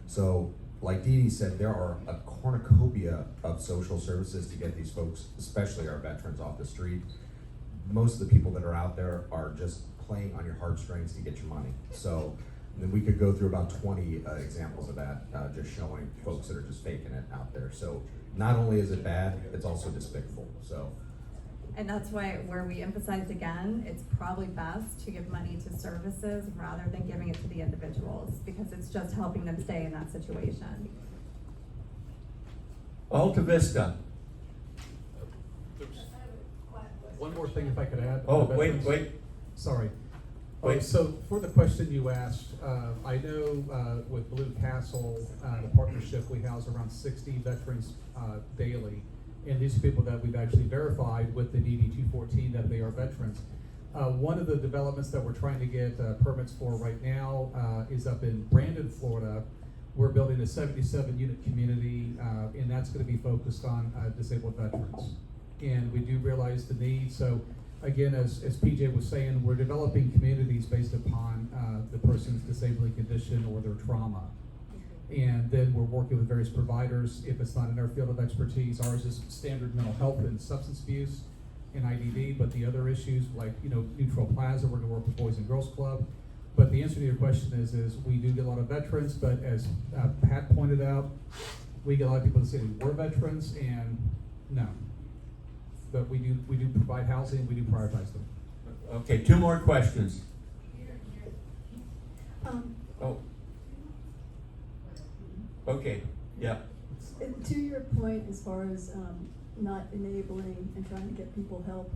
R: So like Diedre said, there are a cornucopia of social services to get these folks, especially our veterans, off the street. Most of the people that are out there are just playing on your heartstrings to get your money. So then we could go through about 20 examples of that, just showing folks that are just faking it out there. So not only is it bad, it's also despicable. So.
M: And that's why, where we emphasized again, it's probably best to give money to services rather than giving it to the individuals, because it's just helping them stay in that situation.
A: Alta Vista.
J: One more thing if I could add.
A: Oh,
J: on the
A: wait,
J: veterans.
A: wait.
J: Sorry.
A: Wait.
J: So for the question you asked, I know with Blue Castle, the partnership, we house around 60 veterans daily. And these are people that we've actually verified with the DD 214 that they are veterans. One of the developments that we're trying to get permits for right now is up in Brandon, Florida. We're building a 77-unit community, and that's going to be focused on disabled veterans. And we do realize the need. So again, as PJ was saying, we're developing communities based upon the person's disabling condition or their trauma. And then we're working with various providers. If it's not in our field of expertise, ours is standard mental health and substance abuse and IDD, but the other issues like, Neutral Plaza, we're gonna work with Boys and Girls Club. But the answer to your question is we do get a lot of veterans, but as Pat pointed out, we get a lot of people that say we were veterans, and no. But we do provide housing, we do prioritize them.
A: Okay, 2 more questions. Oh. Okay, yeah.
S: To your point, as far as not enabling and trying to get people help,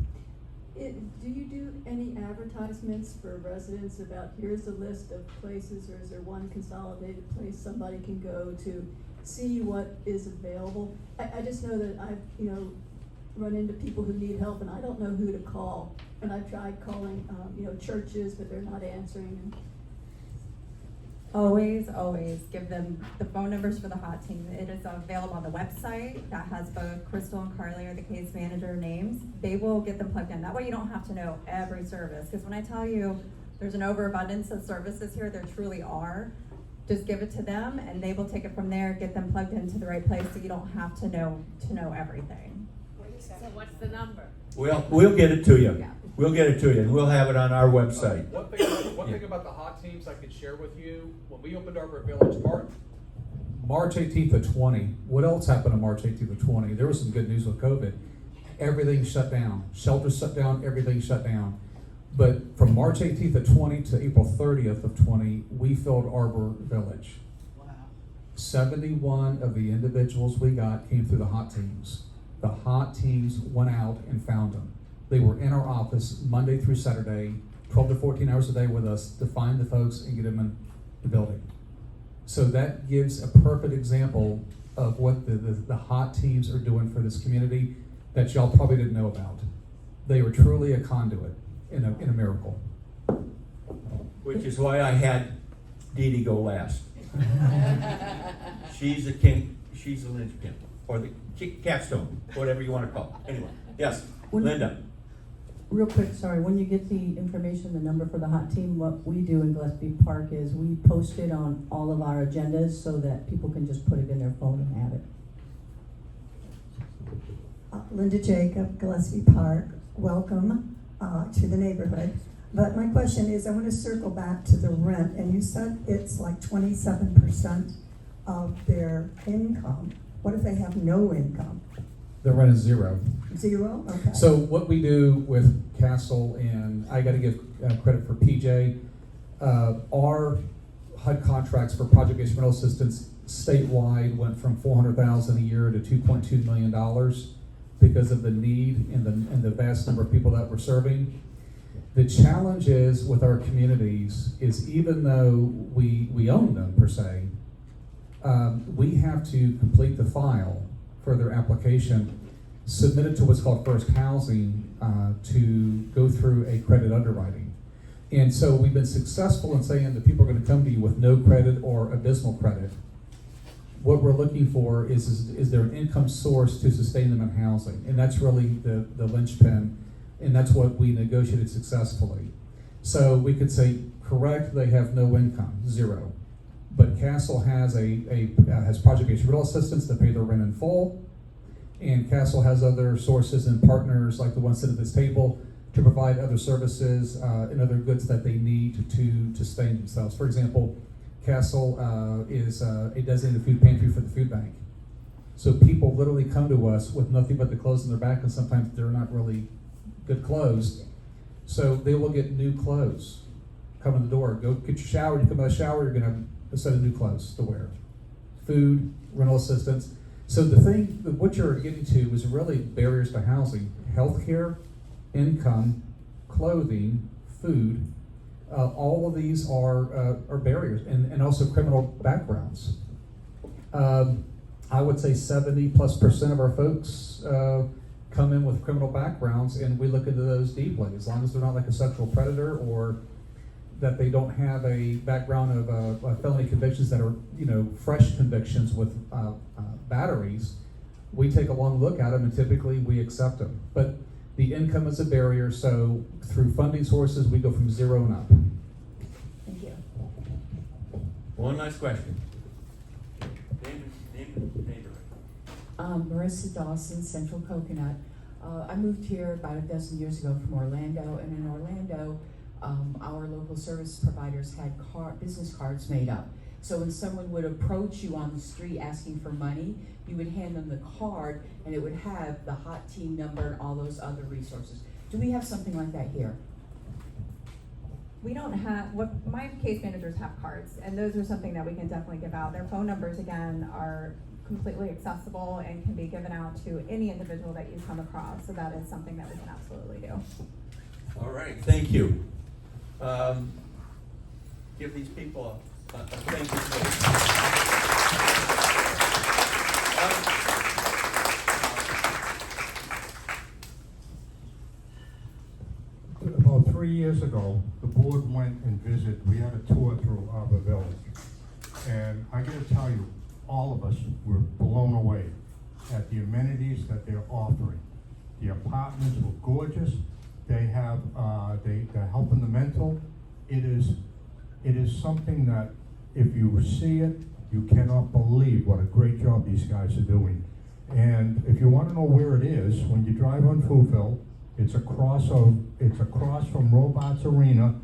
S: do you do any advertisements for residents about here's a list of places, or is there one consolidated place somebody can go to see what is available? I just know that I've run into people who need help, and I don't know who to call. And I've tried calling churches, but they're not answering.
M: Always give them the phone numbers for the hot team. It is available on the website that has both Crystal and Carly, or the case manager, names. They will get them plugged in. That way you don't have to know every service. Because when I tell you there's an overabundance of services here, there truly are. Just give it to them, and they will take it from there, get them plugged into the right place, so you don't have to know everything.
C: So what's the number?
A: We'll get it to you.
M: Yeah.
A: We'll get it to you, and we'll have it on our website.
J: One thing about the hot teams I could share with you, when we opened Arbor Village, March 18th of 20, what else happened on March 18th of 20? There was some good news with COVID. Everything shut down. Shelters shut down, everything shut down. But from March 18th of 20 to April 30th of 20, we filled Arbor Village. Wow. 71 of the individuals we got came through the hot teams. The hot teams went out and found them. They were in our office Monday through Saturday, 12 to 14 hours a day with us to find the folks and get them in the building. So that gives a perfect example of what the hot teams are doing for this community that y'all probably didn't know about. They were truly a conduit in a miracle.
A: Which is why I had Diedre go last. She's a king, she's a linchpin, or the capstone, whatever you want to call it. Anyway, yes, Linda.
T: Real quick, sorry, when you get the information, the number for the hot team, what we do in Gillespie Park is we post it on all of our agendas so that people can just put it in their phone and have it.
U: Linda Jacob, Gillespie Park, welcome to the neighborhood. But my question is, I want to circle back to the rent, and you said it's like 27% of their income. What if they have no income?
J: The rent is zero.
U: Zero? Okay.
J: So what we do with CASL, and I got to give credit for PJ, our HUD contracts for project-based rental assistance statewide went from $400,000 a year to $2.2 million because of the need and the vast number of people that we're serving. The challenge is with our communities is even though we own them per se, we have to complete the file for their application, submit it to what's called First Housing to go through a credit underwriting. And so we've been successful in saying that people are going to come to you with no credit or abysmal credit. What we're looking for is there an income source to sustain them in housing? And that's really the linchpin, and that's what we negotiated successfully. So we could say, correct, they have no income, zero. But CASL has has project-based rental assistance to pay their rent in full, and CASL has other sources and partners like the ones sitting at this table to provide other services and other goods that they need to sustain themselves. For example, CASL is a designated food pantry for the food bank. So people literally come to us with nothing but the clothes on their back, and sometimes they're not really good clothes. So they will get new clothes. Come in the door, go get your shower. You come out of the shower, you're gonna have a set of new clothes to wear. Food, rental assistance. So the thing, what you're getting to is really barriers to housing: healthcare, income, clothing, food. All of these are barriers, and also criminal backgrounds. I would say 70+% of our folks come in with criminal backgrounds, and we look into those deeply, as long as they're not like a sexual predator or that they don't have a background of felony convictions that are, fresh convictions with batteries. We take a long look at them, and typically we accept them. But the income is a barrier, so through funding sources, we go from 0 and up.
T: Thank you.
A: One last question.
B: Marissa Dawson, Central Coconut. I moved here about a dozen years ago from Orlando, and in Orlando, our local service providers had business cards made up. So when someone would approach you on the street asking for money, you would hand them the card, and it would have the hot team number and all those other resources. Do we have something like that here?
M: We don't have, my case managers have cards, and those are something that we can definitely give out. Their phone numbers, again, are completely accessible and can be given out to any individual that you come across. So that is something that we can absolutely do.
A: All right, thank you. Give these people a thank you.
V: About 3 years ago, the board went and visited. We had a tour through Arbor Village. And I gotta tell you, all of us were blown away at the amenities that they're offering. The apartments were gorgeous. They have, they're helping the mental. It is something that if you see it, you cannot believe what a great job these guys are doing. And if you want to know where it is, when you drive on Fouville, it's across from Robarts Arena.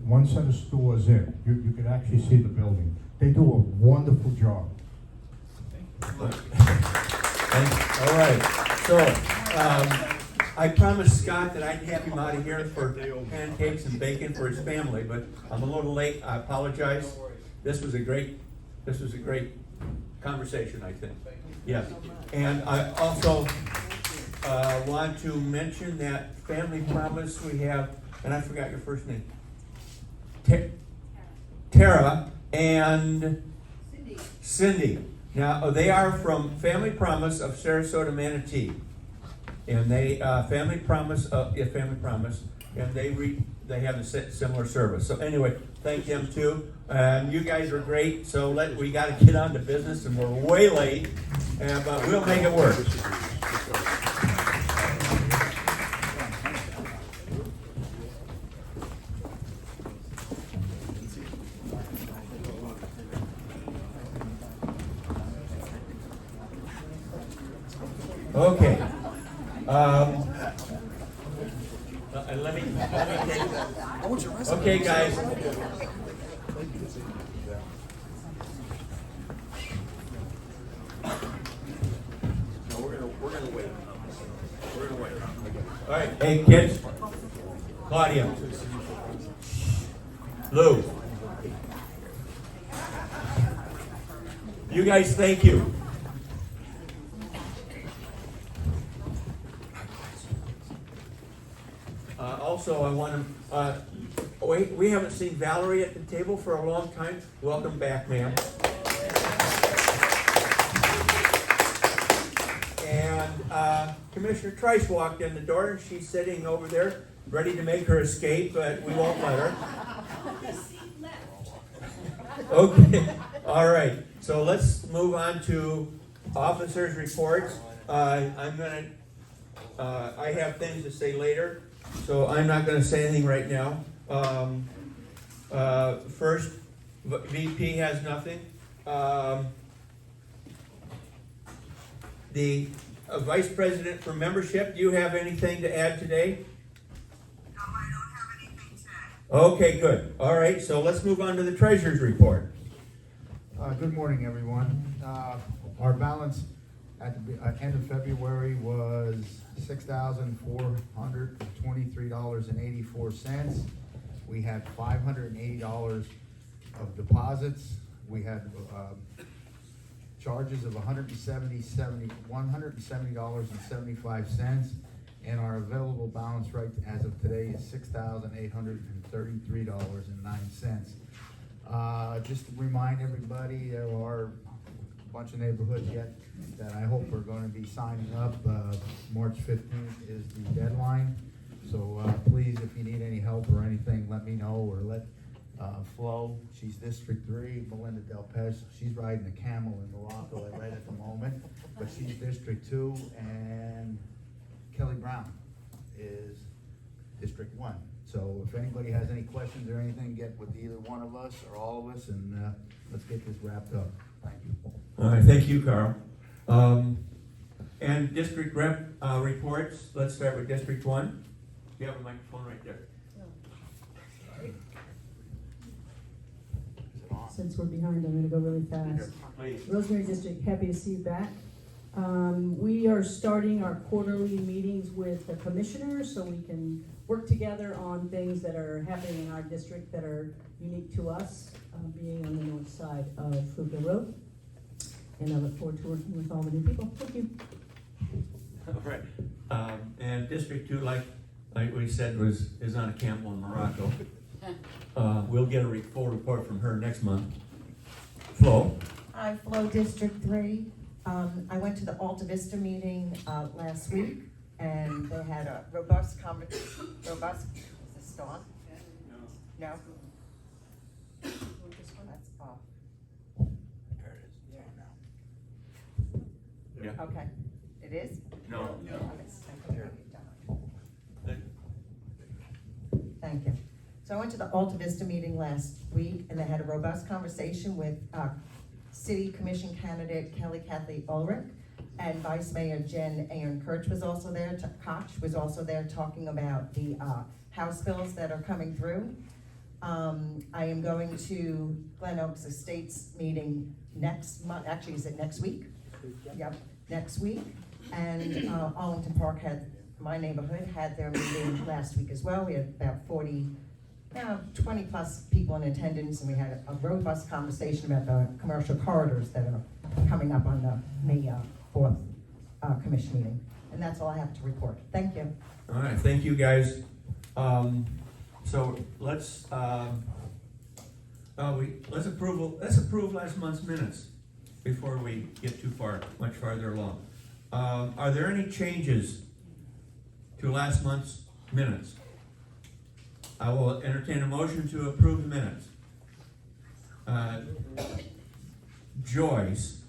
V: One set of stores in. You could actually see the building. They do a wonderful job.
A: All right. So I promised Scott that I'd have him out of here for pancakes and bacon for his family, but I'm a little late. I apologize. This was a great conversation, I think. Yes. And I also want to mention that Family Promise we have, and I forgot your first name. Tara and Cindy. Now, they are from Family Promise of Sarasota, Manatee. And they, Family Promise, and they have a similar service. So anyway, thank them too. You guys are great, so we got to get on to business, and we're way late, but we'll make it work. Okay. Let me take. Okay, guys. No, we're gonna wait. All right, hey kids. Claudia. Lou. You guys, thank you. Also, I want to, we haven't seen Valerie at the table for a long time. Welcome back, ma'am. And Commissioner Trice walked in the door, and she's sitting over there, ready to make her escape, but we won't let her. Okay, all right. So let's move on to officers' reports. I have things to say later. So I'm not going to say anything right now. First, VP has nothing. The Vice President for Membership, do you have anything to add today?
F: No, I don't have anything to add.
A: Okay, good. All right, so let's move on to the Treasurer's Report.
G: Good morning, everyone. Our balance at the end of February was $6,423.84. We had $580 of deposits. We had charges of $170.75, and our available balance right as of today is $6,833.09. Just to remind everybody, there are a bunch of neighborhoods yet that I hope are going to be signing up. March 15th is the deadline, so please, if you need any help or anything, let me know, or let Flo, she's District 3, Melinda Delpech, she's riding a camel in Morocco right at the moment, but she's District 2, and Kelly Brown is District 1. So if anybody has any questions or anything, get with either one of us or all of us, and let's get this wrapped up. Thank you.
A: All right, thank you, Carl. And District Rep reports. Let's start with District 1. You have a microphone right there.
T: Since we're behind, I'm gonna go really fast.
A: Please.
T: Rosemary District, happy to see you back. We are starting our quarterly meetings with the commissioners so we can work together on things that are happening in our district that are unique to us, being on the north side of Pfluger Road. And I look forward to working with all the new people. Thank you.
A: All right. And District 2, like we said, is on a camel in Morocco. We'll get a full report from her next month. Flo?
W: Hi, Flo, District 3. I went to the Alta Vista meeting last week, and they had a robust, is this still on? No? That's off.
A: There it is.
W: Yeah. Okay. It is?
A: No.
W: Thank you. So I went to the Alta Vista meeting last week, and they had a robust conversation with City Commission candidate Kelly Kathleen Ulrich, and Vice Mayor Jen Aaron Kirch was also there. Koch was also there talking about the House bills that are coming through. I am going to Glen Oaks Estates meeting next month. Actually, is it next week? Yep, next week. And Arlington Park my neighborhood had their meeting last week as well. We had about 20 plus people in attendance, and we had a robust conversation about the commercial corridors that are coming up on the May 4th commission meeting. And that's all I have to report. Thank you.
A: All right, thank you, guys. So let's approve last month's minutes before we get much farther along. Are there any changes to last month's minutes? I will entertain a motion to approve the minutes. Joyce,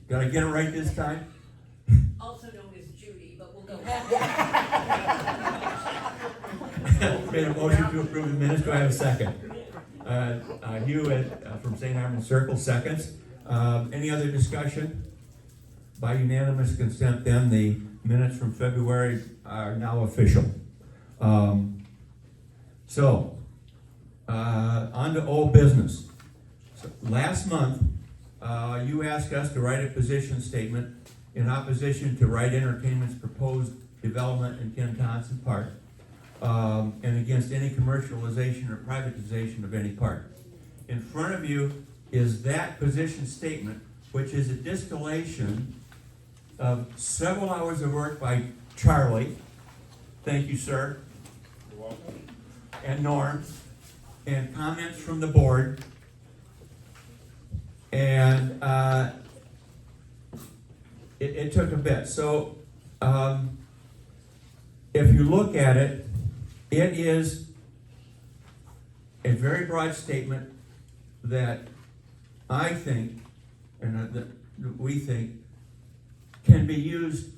A: did I get it right this time?
O: Also known as Judy, but we'll go.
A: Made a motion to approve the minutes. Do I have a second? Hugh from St. Armand Circle seconds. Any other discussion? By unanimous consent, then the minutes from February are now official. So, on to old business. So, last month, you asked us to write a position statement in opposition to Wright Entertainment's proposed development in Ken Thompson Park, and against any commercialization or privatization of any park. In front of you is that position statement, which is a distillation of several hours of work by Charlie. Thank you, sir.
X: You're welcome.
A: And Norm, and comments from the board, and it took a bit. So if you look at it, it is a very broad statement that I think, and that we think, can be used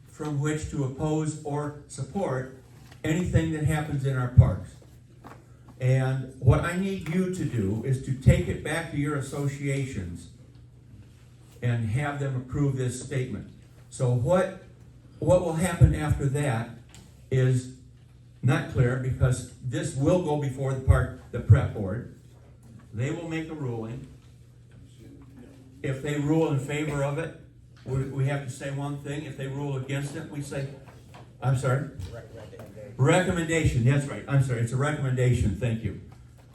A: from which to oppose or support anything that happens in our parks. And what I need you to do is to take it back to your associations and have them approve this statement. So what will happen after that is not clear, because this will go before the prep board. They will make a ruling. If they rule in favor of it, we have to say one thing. If they rule against it, we say, I'm sorry? Recommendation, that's right. I'm sorry, it's a recommendation, thank you.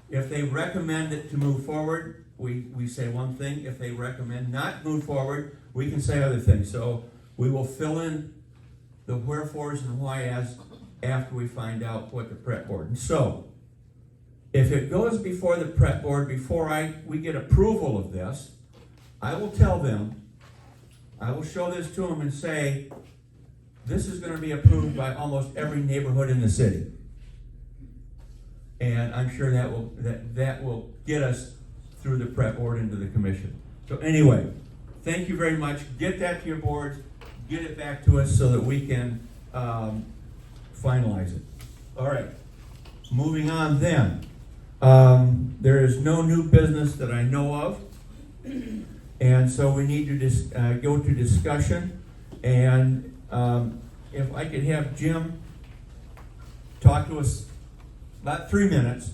A: If they recommend it to move forward, we say one thing. If they recommend not move forward, we can say other things. So we will fill in the wherefores and whyas after we find out what the prep board. And so, if it goes before the prep board, before we get approval of this, I will tell them, I will show this to them and say, this is going to be approved by almost every neighborhood in the city. And I'm sure that will get us through the prep board into the commission. So anyway, thank you very much. Get that to your boards, get it back to us so that we can finalize it. All right, moving on then. There is no new business that I know of. And so we need to go to discussion. And if I could have Jim talk to us about 3 minutes.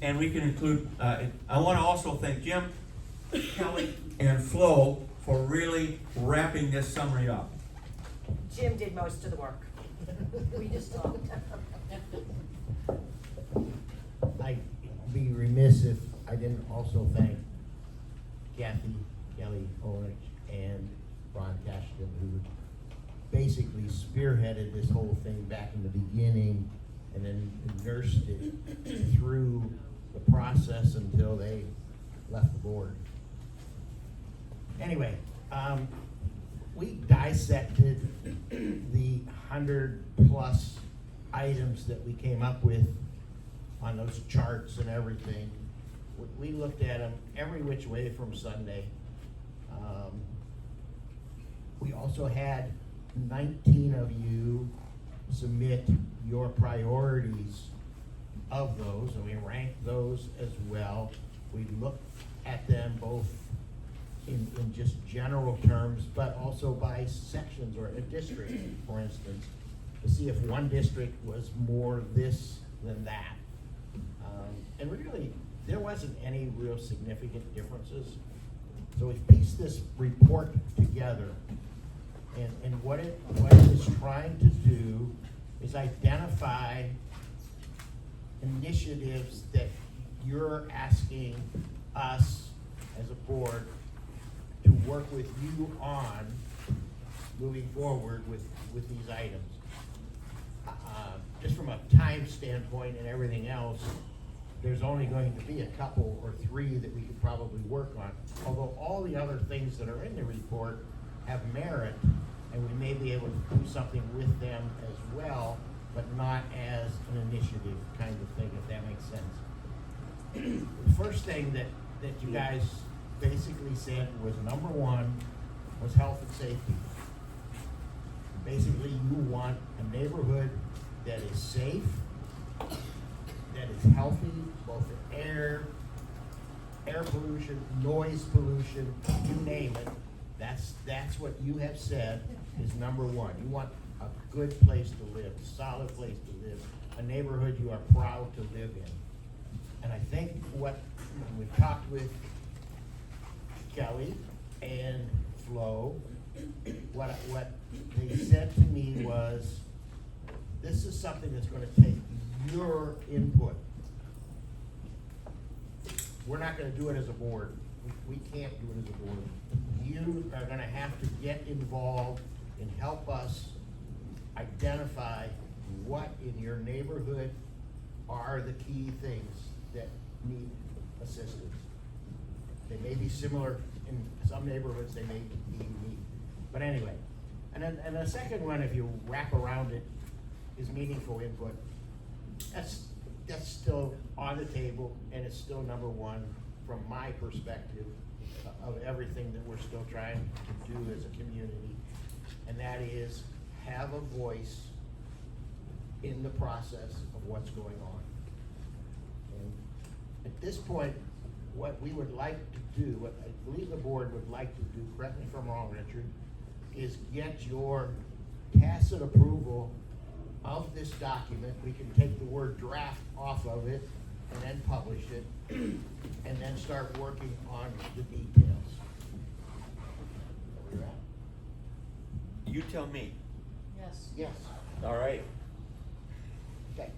A: And we can include, I want to also thank Jim, Kelly, and Flo for really wrapping this summary up.
C: Jim did most of the work. We just talked.
E: I'd be remiss if I didn't also thank Kathy, Kelly, Ulrich, and Ron Cashton, who basically spearheaded this whole thing back in the beginning and then nursed it through the process until they left the board. Anyway, we dissected the 100+ items that we came up with on those charts and everything. We looked at them every which way from Sunday. We also had 19 of you submit your priorities of those, and we ranked those as well. We looked at them both in just general terms, but also by sections or a district, for instance, to see if one district was more this than that. And really, there wasn't any real significant differences. So we've pieced this report together, and what it is trying to do is identify initiatives that you're asking us as a board to work with you on moving forward with these items. Just from a time standpoint and everything else, there's only going to be a couple or three that we could probably work on. Although all the other things that are in the report have merit, and we may be able to do something with them as well, but not as an initiative kind of thing, if that makes sense. The first thing that you guys basically said was number one was health and safety. Basically, you want a neighborhood that is safe, that is healthy, both in air pollution, noise pollution, you name it. That's what you have said is number one. You want a good place to live, a solid place to live, a neighborhood you are proud to live in. And I think what we talked with Kelly and Flo, what they said to me was, this is something that's going to take your input. We're not going to do it as a board. We can't do it as a board. You are going to have to get involved and help us identify what in your neighborhood are the key things that need assistance. They may be similar in some neighborhoods, they may be unique. But anyway, and the second one, if you wrap around it, is meaningful input. That's still on the table, and it's still number one from my perspective of everything that we're still trying to do as a community. And that is have a voice in the process of what's going on. And at this point, what we would like to do, what I believe the board would like to do, correct me if I'm wrong, Richard, is get your tacit approval of this document. We can take the word draft off of it and then publish it, and then start working on the details. Where we're at.
A: You tell me.
C: Yes.
E: Yes.
A: All right.
E: Okay.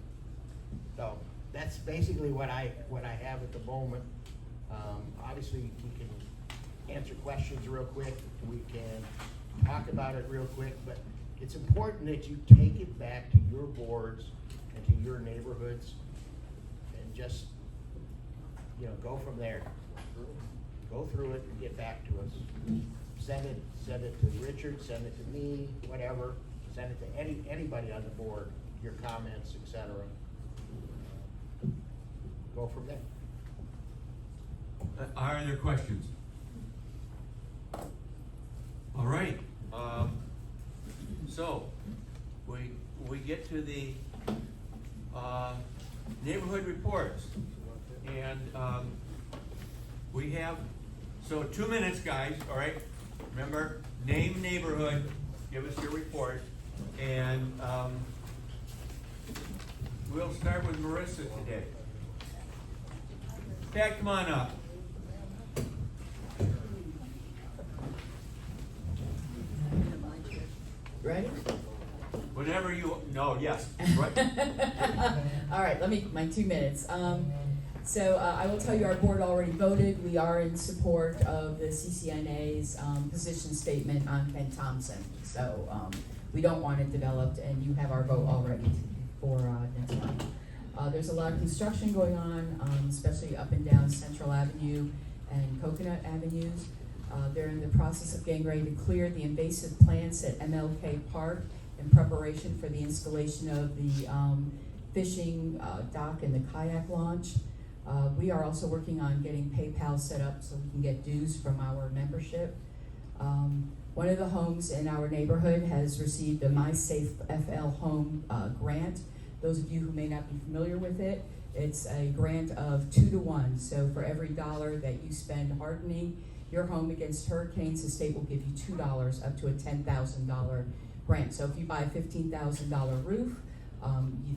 E: So that's basically what I have at the moment. Obviously, we can answer questions real quick. We can talk about it real quick, but it's important that you take it back to your boards and to your neighborhoods and just, go from there. Go through it and get back to us. Send it to Richard, send it to me, whatever. Send it to anybody on the board, your comments, etc. Go from there.
A: Are there questions? All right. So we get to the neighborhood reports, and we have 2 minutes, guys. All right. Remember, name neighborhood, give us your report, and we'll start with Marissa today. Pat, come on up.
B: Ready?
A: Whenever you, no, yes, right.
B: All right, my 2 minutes. I will tell you, our board already voted. We are in support of the CCNA's position statement on Ken Thompson. We don't want it developed, and you have our vote already for next month. There's a lot of construction going on, especially up and down Central Avenue and Coconut Avenues. They're in the process of getting ready to clear the invasive plants at MLK Park in preparation for the installation of the fishing dock and the kayak launch. We are also working on getting PayPal set up so we can get dues from our membership. One of the homes in our neighborhood has received a MySafe FL Home grant. Those of you who may not be familiar with it, it's a grant of 2 to 1. So for every $1 that you spend hardening your home against hurricanes, the state will give you $2 up to a $10,000 grant. So if you buy a $15,000 roof,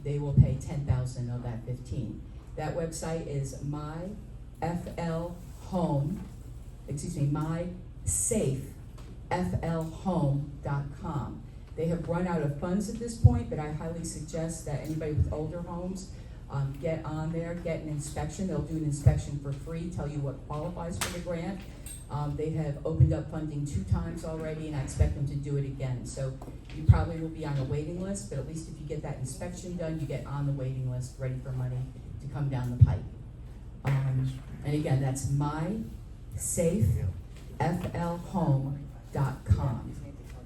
B: they will pay $10,000 of that 15. That website is mysafeflhome.com. They have run out of funds at this point, but I highly suggest that anybody with older homes get on there, get an inspection. They'll do an inspection for free, tell you what qualifies for the grant. They have opened up funding 2 times already, and I expect them to do it again. So you probably will be on a waiting list, but at least if you get that inspection done, you get on the waiting list, ready for money to come down the pipe. And again, that's mysafeflhome.com.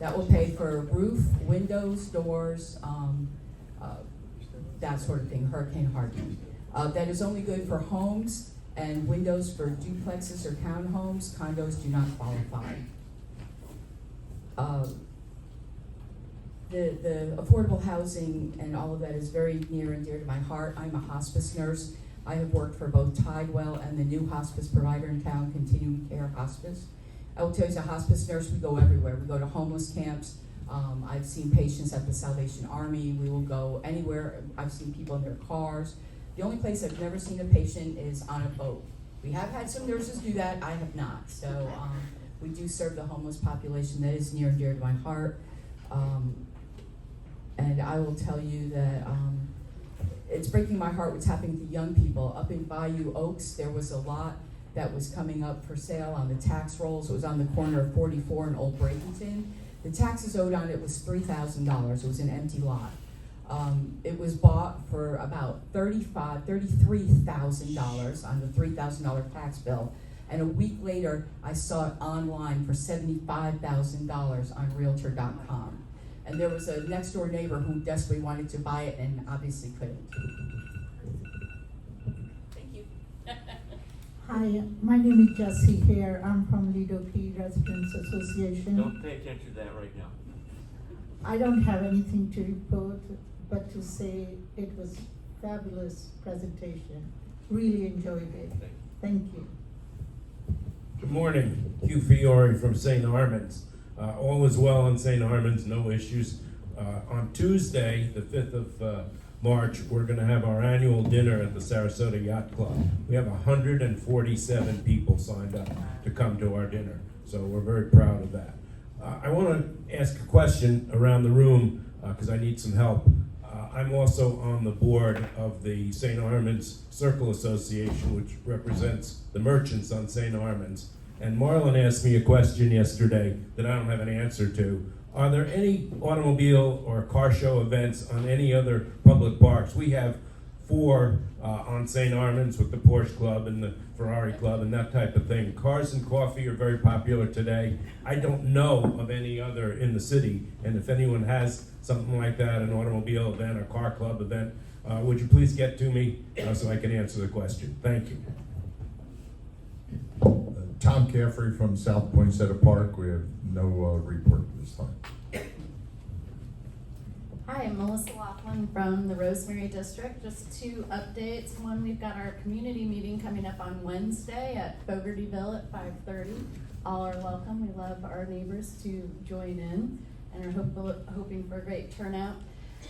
B: That will pay for roof, windows, doors, that sort of thing, hurricane hardening. That is only good for homes and windows for duplexes or townhomes. Condos do not qualify. The affordable housing and all of that is very near and dear to my heart. I'm a hospice nurse. I have worked for both Tidewell and the new hospice provider in town, Continuing Care Hospice. I will tell you, as a hospice nurse, we go everywhere. We go to homeless camps. I've seen patients at the Salvation Army. We will go anywhere. I've seen people in their cars. The only place I've never seen a patient is on a boat. We have had some nurses do that. I have not. So we do serve the homeless population. That is near and dear to my heart. And I will tell you that it's breaking my heart what's happening to young people. Up in Bayou Oaks, there was a lot that was coming up for sale on the tax rolls. It was on the corner of 44 and Old Breakenton. The taxes owed on it was $3,000. It was an empty lot. It was bought for about $33,000 on the $3,000 tax bill. And a week later, I saw it online for $75,000 on Realtor.com. And there was a next door neighbor who desperately wanted to buy it and obviously couldn't.
C: Thank you.
H: Hi, my name is Jessie here. I'm from Lido Key Residents Association.
A: Don't pay attention to that right now.
H: I don't have anything to report, but to say it was fabulous presentation. Really enjoyed it. Thank you.
L: Good morning, Hugh Fiore from St. Armand's. All is well in St. Armand's, no issues. On Tuesday, the 5th of March, we're going to have our annual dinner at the Sarasota Yacht Club. We have 147 people signed up to come to our dinner, so we're very proud of that. I want to ask a question around the room because I need some help. I'm also on the board of the St. Armand's Circle Association, which represents the merchants on St. Armand's. And Marlon asked me a question yesterday that I don't have an answer to. Are there any automobile or car show events on any other public parks? We have 4 on St. Armand's with the Porsche Club and the Ferrari Club and that type of thing. Cars and coffee are very popular today. I don't know of any other in the city, and if anyone has something like that, an automobile event or car club event, would you please get to me so I can answer the question? Thank you.
N: Tom Caffrey from South Poinsettia Park. We have no report this time.
P: Hi, I'm Melissa Laughlin from the Rosemary District. Just 2 updates. One, we've got our community meeting coming up on Wednesday at Fogartyville at 5:30. All are welcome. We love our neighbors to join in and are hoping for a great turnout.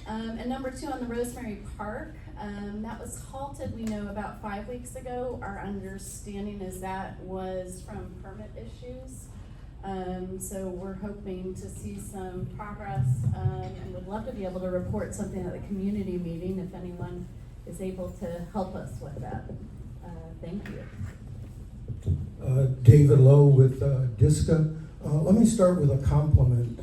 P: And number 2, on the Rosemary Park, that was halted, we know, about 5 weeks ago. Our understanding is that was from permit issues. So we're hoping to see some progress and would love to be able to report something at the community meeting if anyone is able to help us with that. Thank you.
X: David Lowe with DISCA. Let me start with a compliment.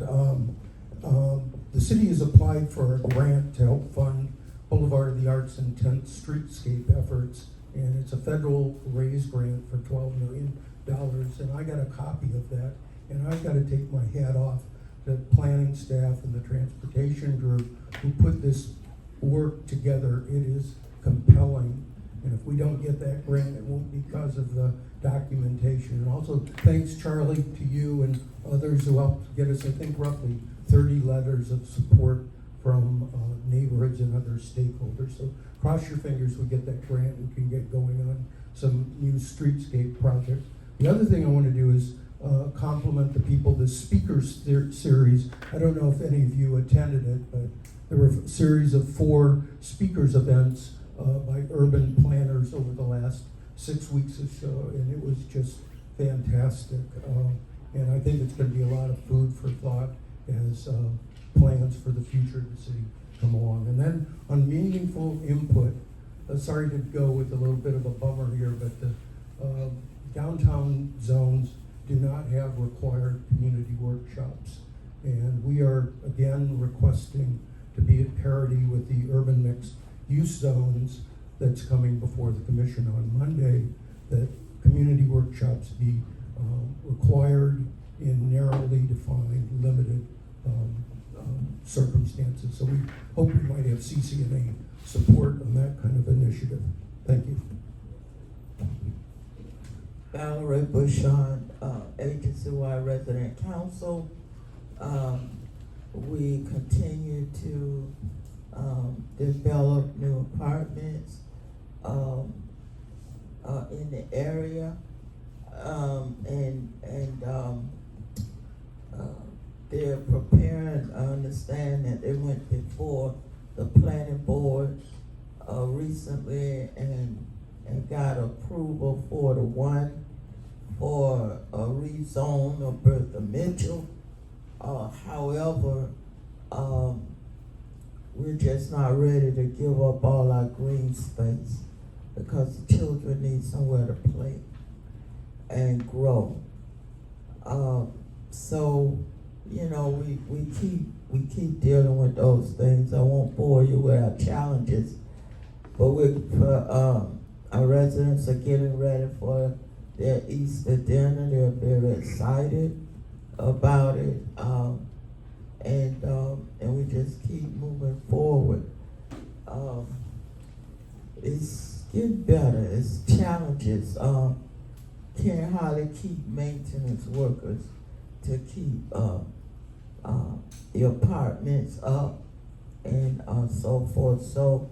X: The city has applied for a grant to help fund Boulevard of the Arts and 10th Streetscape efforts, and it's a federal raised grant for $12 million, and I got a copy of that, and I've got to take my hat off to the planning staff and the transportation group who put this work together. It is compelling, and if we don't get that grant, it won't be because of the documentation. And also, thanks, Charlie, to you and others who helped get us, I think, roughly 30 letters of support from neighborhoods and other stakeholders. So cross your fingers we get that grant and can get going on some new streetscape projects. The other thing I want to do is compliment the people, the speakers series. I don't know if any of you attended it, but there were a series of 4 speakers events by urban planners over the last 6 weeks or so, and it was just fantastic. And I think it's going to be a lot of food for thought as plans for the future of the city come along. And then on meaningful input, sorry to go with a little bit of a bummer here, but the downtown zones do not have required community workshops. And we are again requesting to be at parity with the urban mixed use zones that's coming before the commission on Monday, that community workshops be required in narrowly defined, limited circumstances. So we hope we might have CCNA support on that kind of initiative. Thank you.
Y: Valerie Bushon, agency-wide resident council. We continue to develop new apartments in the area, they're preparing. I understand that they went before the planning board recently and got approval for the one for a rezone of Bertha Mitchell. However, we're just not ready to give up all our green space because the children need somewhere to play and grow. So, you know, we keep dealing with those things. I won't bore you with our challenges, but our residents are getting ready for their Easter dinner. They're very excited about it, and we just keep moving forward. It's getting better. It's challenges. Can't hardly keep maintenance workers to keep the apartments up and so forth. So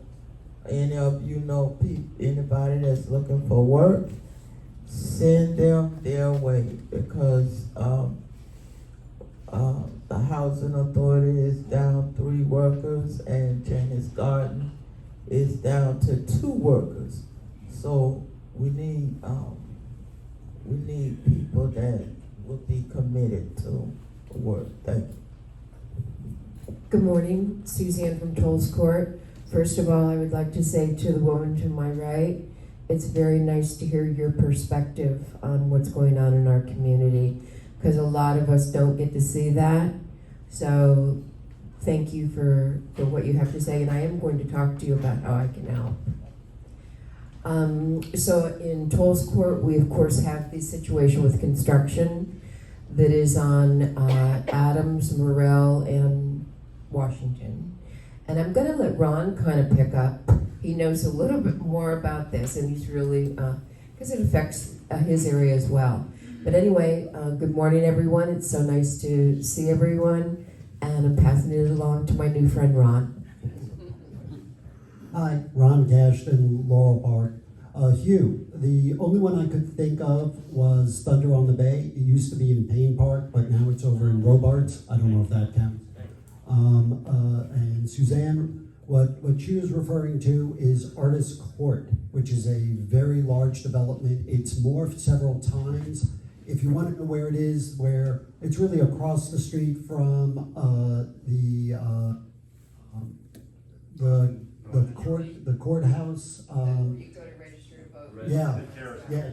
Y: any of you know anybody that's looking for work, send them their way, because the housing authority is down 3 workers and Janice Garden is down to 2 workers. So we need people that will be committed to work. Thank you.
D: Good morning, Suzanne from Tolles Court. First of all, I would like to say to the woman to my right, it's very nice to hear your perspective on what's going on in our community, because a lot of us don't get to see that. So thank you for what you have to say, and I am going to talk to you about how I can help. So in Tolles Court, we of course have the situation with construction that is on Adams, Morrell, and Washington. And I'm gonna let Ron kind of pick up. He knows a little bit more about this, and he's really, because it affects his area as well. But anyway, good morning, everyone. It's so nice to see everyone, and I'm passing it along to my new friend, Ron.
I: Hi, Ron Gashton, Laurel Park. Hugh, the only one I could think of was Thunder on the Bay. It used to be in Payne Park, but now it's over in Robarts. I don't know if that counts. And Suzanne, what she was referring to is Artist Court, which is a very large development. It's morphed several times. If you want to know where it is, where it's really across the street from the courthouse.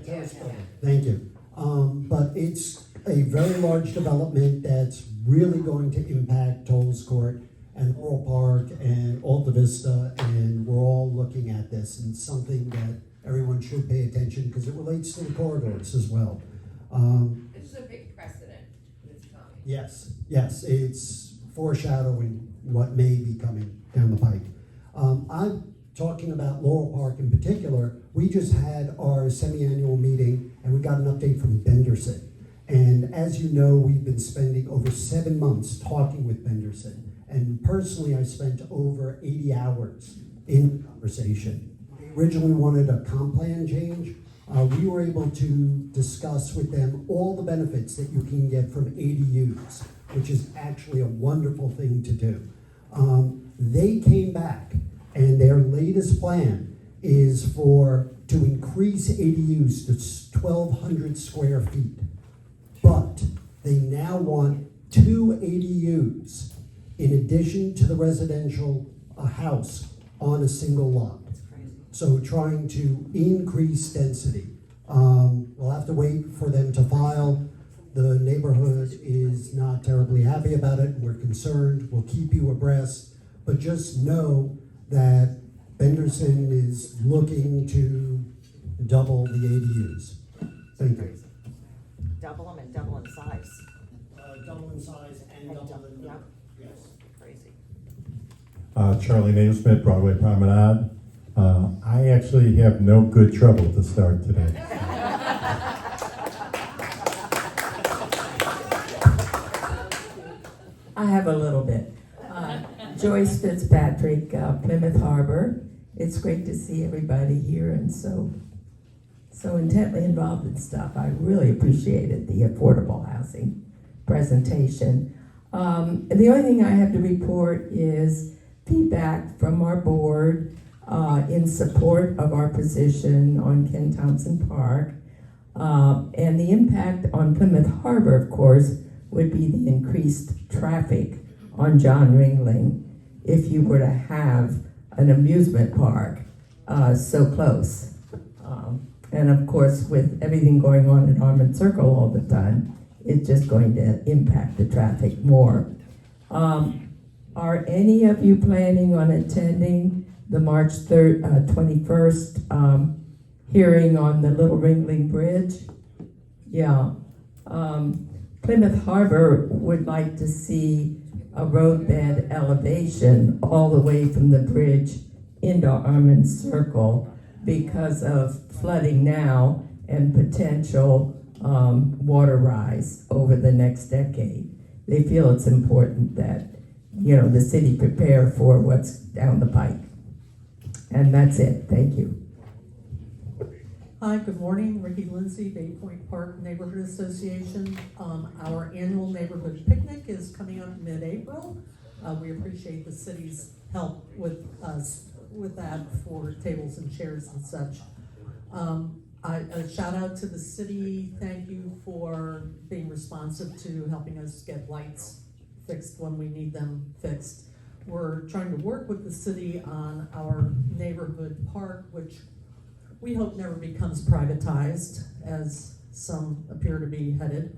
I: Terrace Building. Thank you. But it's a very large development that's really going to impact Tolles Court and Laurel Park and Alta Vista, and we're all looking at this, and something that everyone should pay attention because it relates to the corridors as well.
D: This is a big precedent that's coming.
I: Yes, it's foreshadowing what may be coming down the pike. I'm talking about Laurel Park in particular. We just had our semi-annual meeting and we got an update from Benderson. And as you know, we've been spending over 7 months talking with Benderson. And personally, I spent over 80 hours in conversation. We originally wanted a comp plan change. We were able to discuss with them all the benefits that you can get from ADUs, which is actually a wonderful thing to do. They came back, and their latest plan is to increase ADUs to 1,200 square feet. But they now want 2 ADUs in addition to the residential house on a single lot. So trying to increase density. We'll have to wait for them to file. The neighborhood is not terribly happy about it. We're concerned. We'll keep you abreast. But just know that Benderson is looking to double the ADUs. Thank you.
W: Double them and double in size.
I: Double in size and double in number. Yes.
W: Crazy.
N: Charlie Naismith, Broadway Promenade. I actually have no good trouble to start today.
K: I have a little bit. Joyce Fitzpatrick, Plymouth Harbor. It's great to see everybody here and so intently involved in stuff. I really appreciated the affordable housing presentation. The only thing I have to report is feedback from our board in support of our position on Ken Thompson Park. And the impact on Plymouth Harbor, of course, would be the increased traffic on John Ringling if you were to have an amusement park so close. And of course, with everything going on in Armand Circle all the time, it's just going to impact the traffic more. Are any of you planning on attending the March 21st hearing on the Little Ringling Bridge? Yeah. Plymouth Harbor would like to see a roadbed elevation all the way from the bridge into Armand Circle because of flooding now and potential water rise over the next decade. they feel it's important that, the city prepare for what's down the pike. And that's it. Thank you.
J: Hi, good morning. Ricky Lindsay, Bay Point Park Neighborhood Association. Our annual neighborhood picnic is coming up mid-April. We appreciate the city's help with us with that for tables and chairs and such. A shout out to the city. Thank you for being responsive to helping us get lights fixed when we need them fixed. We're trying to work with the city on our neighborhood park, which we hope never becomes privatized, as some appear to be headed.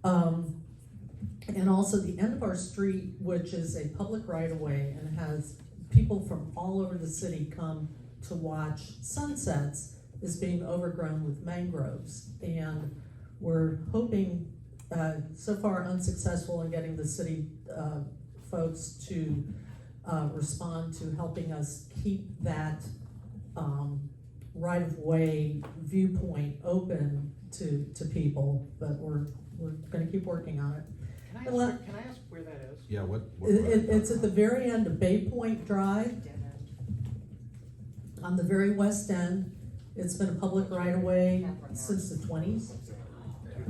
J: And also the end of our street, which is a public right-of-way and has people from all over the city come to watch sunsets, is being overgrown with mangroves. And we're hoping, so far unsuccessful in getting the city folks to respond to helping us keep that right-of-way viewpoint open to people, but we're gonna keep working on it.
E: Can I ask where that is?
Q: Yeah, what?
J: It's at the very end of Bay Point Drive, on the very west end. It's been a public right-of-way since the 20s.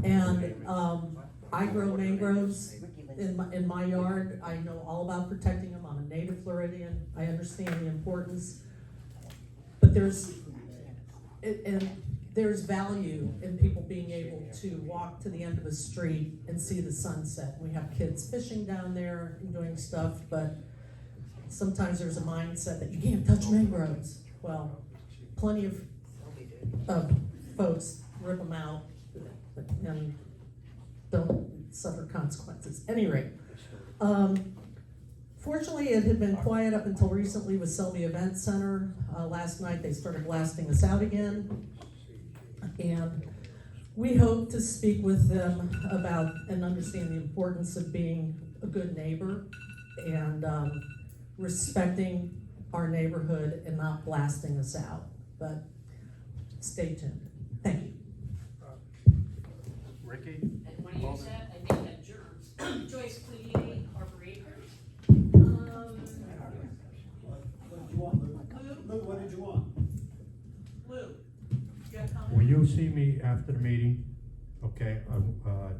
J: And I grow mangroves in my yard. I know all about protecting them. I'm a native Floridian. I understand the importance. But there's value in people being able to walk to the end of a street and see the sunset. We have kids fishing down there and doing stuff, but sometimes there's a mindset that you can't touch mangroves. Well, plenty of folks rip them out and don't suffer consequences. At any rate, fortunately, it had been quiet up until recently with Selby Event Center. Last night, they started blasting us out again. And we hope to speak with them about and understand the importance of being a good neighbor and respecting our neighborhood and not blasting us out. But stay tuned. Thank you.
E: Ricky?
O: And when you said, I think that germs. Joyce Cloutier, Harbor Acres.
R: What did you want, Lou? Lou, what did you want?
O: Lou, you got a comment?
V: Will you see me after the meeting, okay,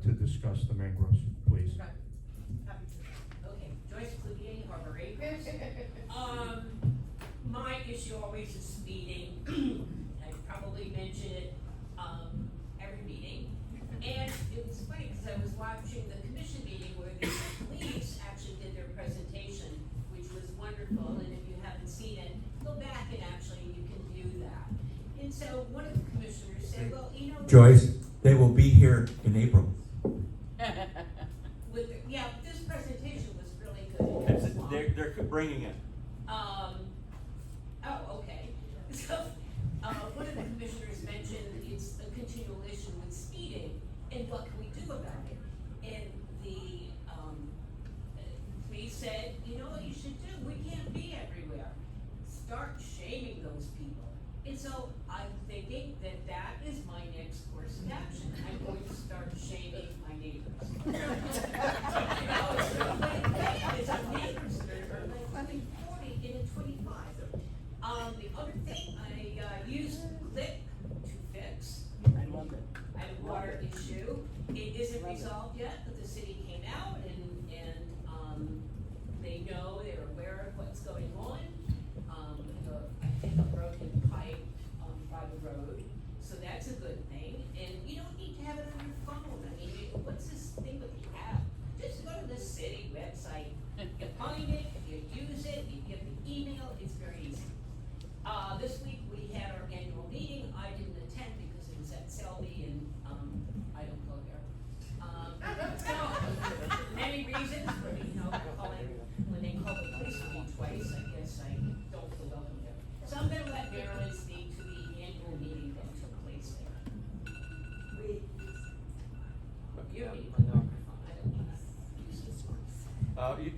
V: to discuss the mangroves, please?
O: Right. Happy to. Okay, Joyce Cloutier, Harbor Acres. My issue always is speeding. I probably mention it every meeting. And it was funny because I was watching the commission meeting where the police actually did their presentation, which was wonderful. And if you haven't seen it, go back and actually you can view that. And so one of the commissioners said, well, you know,
A: Joyce, they will be here in April.
O: Yeah, this presentation was really good.
A: They're bringing it.
O: Oh, okay. So, one of the commissioners mentioned it's a continual issue with speeding, and what can we do about it? And the police said, you know what you should do? We can't be everywhere. Start shaming those people. And so I'm thinking that that is my next course of action. I'm going to start shaming my neighbors. It's our neighbors that are like 40 and 25. The other thing, I used Click to fix. I love it. I had a water issue. It isn't resolved yet, but the city came out and they know, they're aware of what's going on. I think a broken pipe by the road, so that's a good thing. And you don't need to have it on your phone. I mean, what's this thing with the app? Just go to the city website. You find it, you use it, you get the email. It's very easy. This week we had our annual meeting. I didn't attend because it was at Selby and I don't go there. So many reasons for me, when they call the police on me twice, I guess I don't feel welcome there. So I'm gonna let Marilyn speak to the annual meeting that took place there. You don't need my microphone. I don't want to use this one.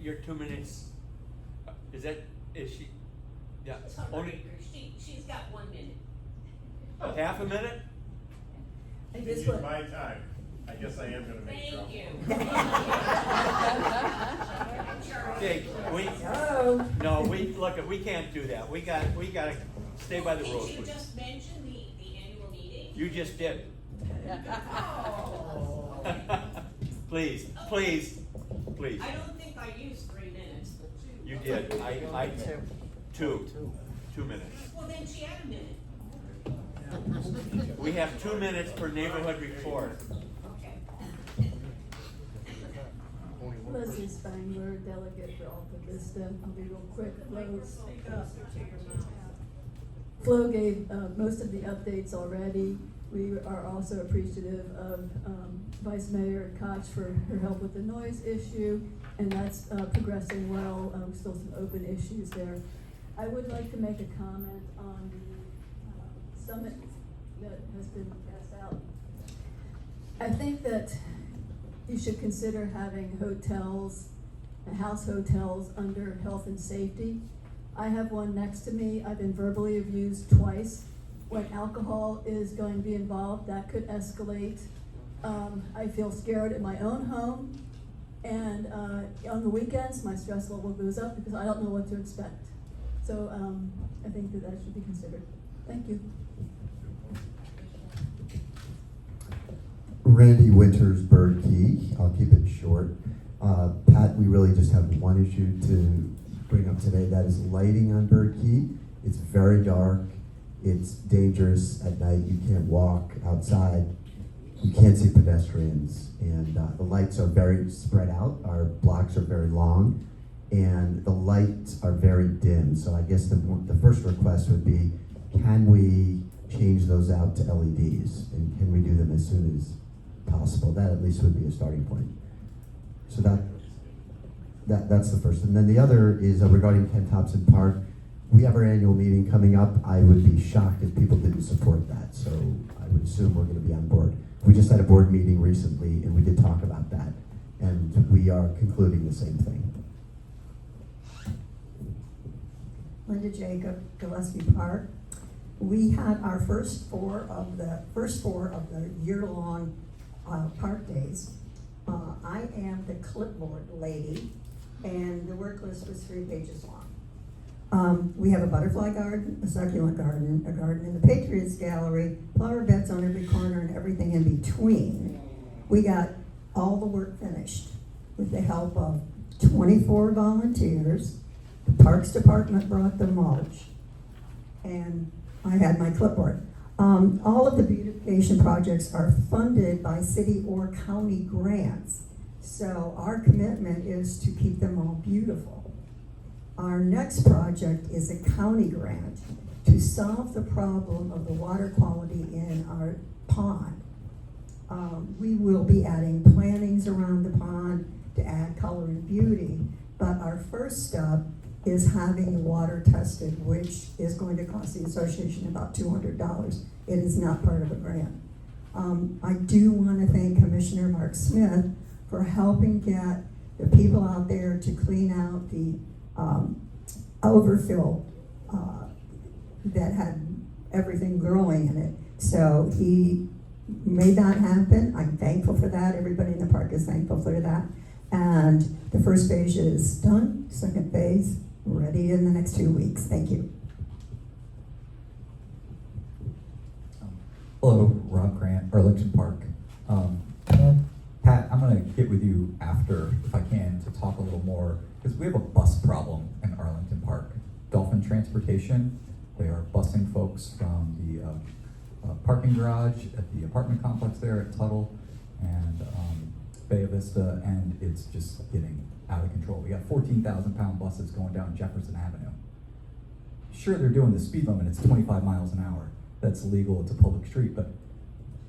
A: Your 2 minutes. Is she? Yeah.
O: It's Harbor Acres. She's got 1 minute.
A: Half a minute?
V: Use my time.
L: I guess I am gonna make trouble.
A: Okay, we can't do that. We gotta stay by the rules.
O: Did you just mention the annual meeting?
A: You just did. Please.
O: I don't think I used 3 minutes, but 2.
A: You did. I 2 minutes.
O: Well, then she had a minute.
A: We have 2 minutes per neighborhood report.
O: Okay.
F: Leslie Spangler, delegate for Alta Vista. I'll be real quick. Flo gave most of the updates already. We are also appreciative of Vice Mayor Koch for her help with the noise issue, and that's progressing well. Still some open issues there. I would like to make a comment on the summit that has been passed out. I think that you should consider having hotels, house hotels under health and safety. I have one next to me. I've been verbally abused twice. When alcohol is going to be involved, that could escalate. I feel scared in my own home, and on the weekends, my stress level goes up because I don't know what to expect. So I think that should be considered. Thank you.
M: Randy Winters, Bird Key. I'll keep it short. Pat, we really just have one issue to bring up today. That is lighting on Bird Key. It's very dark. It's dangerous at night. You can't walk outside. You can't see pedestrians. And the lights are very spread out. Our blocks are very long. And the lights are very dim. So I guess the first request would be, can we change those out to LEDs? And can we do them as soon as possible? That at least would be a starting point. So that's the first. And then the other is regarding Ken Thompson Park. We have our annual meeting coming up. I would be shocked if people didn't support that. So I would assume we're going to be on board. We just had a board meeting recently, and we did talk about that. And we are concluding the same thing.
Q: Linda Jacob, Gillespie Park. We had our first four of the year-long park days. I am the clipboard lady, and the work list was 3 pages long. We have a butterfly garden, a succulent garden, a garden in the Patriots Gallery, flower beds on every corner, and everything in between. We got all the work finished with the help of 24 volunteers. The Parks Department brought the mulch, and I had my clipboard. All of the beautification projects are funded by city or county grants, so our commitment is to keep them all beautiful. Our next project is a county grant to solve the problem of the water quality in our pond. We will be adding plantings around the pond to add color and beauty, but our first step is having the water tested, which is going to cost the association about $200. It is not part of a grant. I do want to thank Commissioner Mark Smith for helping get the people out there to clean out the overfill that had everything growing in it. So he made that happen. I'm thankful for that. Everybody in the park is thankful for that. And the first phase is done. Second phase, ready in the next 2 weeks. Thank you.
S: Hello, Rob Grant, Arlington Park. Pat, I'm going to get with you after, if I can, to talk a little more, because we have a bus problem in Arlington Park. Dolphin Transportation, they are busing folks from the parking garage at the apartment complex there at Tuttle and Bay Vista, and it's just getting out of control. We got 14,000-pound buses going down Jefferson Avenue. Sure, they're doing the speed limit, it's 25 miles an hour. That's legal, it's a public street, but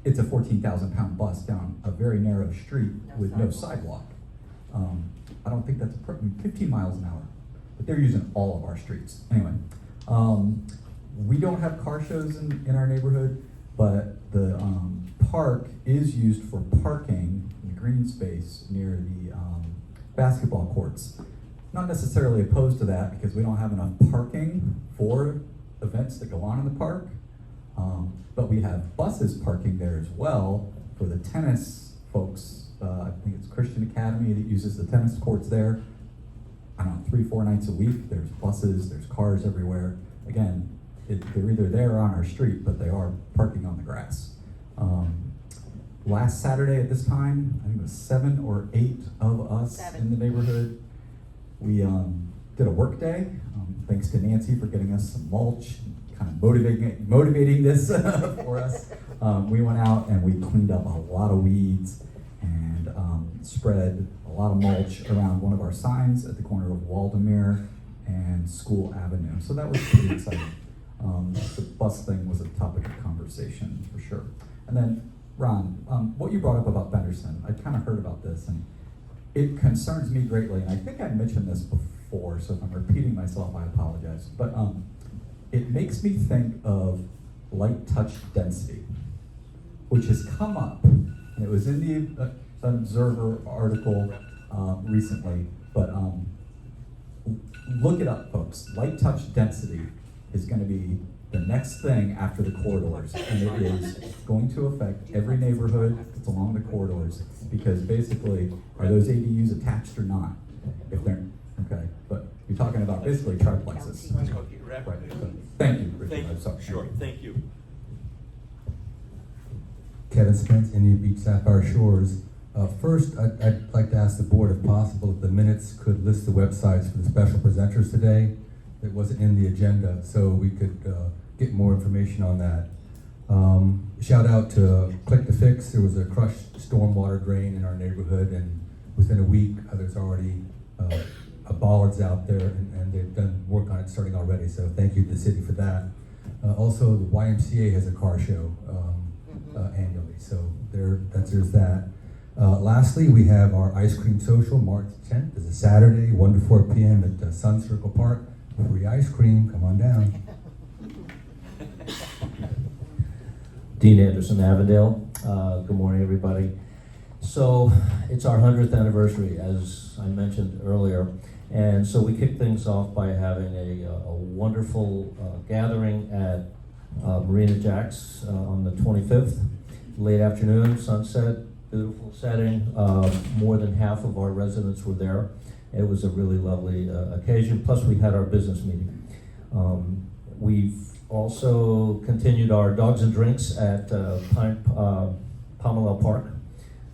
S: it's a 14,000-pound bus down a very narrow street with no sidewalk. I don't think that's 15 miles an hour, but they're using all of our streets. Anyway, we don't have car shows in our neighborhood, but the park is used for parking in the green space near the basketball courts. Not necessarily opposed to that because we don't have enough parking for events that go on in the park. But we have buses parking there as well for the tennis folks, I think it's Christian Academy that uses the tennis courts there. I don't know, 3-4 nights a week. There's buses, there's cars everywhere. Again, they're either there or on our street, but they are parking on the grass. Last Saturday at this time, I think it was 7 or 8 of us in the neighborhood. We did a work day. Thanks to Nancy for getting us some mulch, kind of motivating this for us. We went out and we cleaned up a lot of weeds and spread a lot of mulch around one of our signs at the corner of Waldemere and School Avenue. So that was pretty exciting. The bus thing was a topic of conversation for sure. And then, Ron, what you brought up about Benderson, I kind of heard about this, and it concerns me greatly. And I think I mentioned this before, so if I'm repeating myself, I apologize. But it makes me think of light touch density, which has come up, and it was in the Observer article recently. But look it up, folks. Light touch density is going to be the next thing after the corridors, and it is going to affect every neighborhood that's along the corridors, because basically, are those ADUs attached or not? If they're, okay, but you're talking about basically triplexes.
A: Right.
S: Thank you, Richard.
A: Thank you.
S: I'm sorry.
A: Sure, thank you.
B: Kevin Spence, Indian Beach, Sapphire Shores. First, I'd like to ask the board, if possible, if the minutes could list the websites for the special presenters today that wasn't in the agenda, so we could get more information on that. Shout out to Click to Fix. There was a crushed stormwater drain in our neighborhood, and within a week, there's already bollards out there, and they've done work on it starting already, so thank you to the city for that. Also, the YMCA has a car show annually, so there's that. Lastly, we have our ice cream social, March 10th. It's a Saturday, 1 to 4 p.m. at Sun Circle Park. Free ice cream, come on down.
C: Dean Anderson, Avondale. Good morning, everybody. So it's our 100th anniversary, as I mentioned earlier, and so we kicked things off by having a wonderful gathering at Marina Jack's on the 25th, late afternoon, sunset, beautiful setting. More than half of our residents were there. It was a really lovely occasion, plus we had our business meeting. We've also continued our dogs and drinks at Pomelow Park,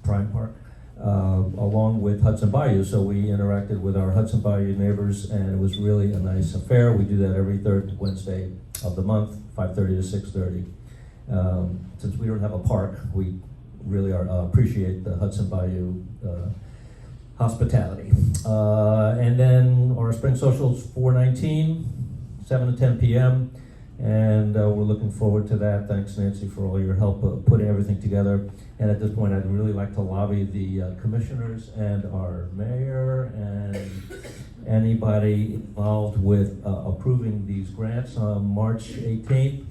C: Prime Park, along with Hudson Bayou. So we interacted with our Hudson Bayou neighbors, and it was really a nice affair. We do that every third Wednesday of the month, 5:30 to 6:30. Since we don't have a park, we really appreciate the Hudson Bayou hospitality. And then our spring socials 4/19, 7 to 10 p.m. And we're looking forward to that. Thanks, Nancy, for all your help putting everything together. And at this point, I'd really like to lobby the commissioners and our mayor and anybody involved with approving these grants on March 18th.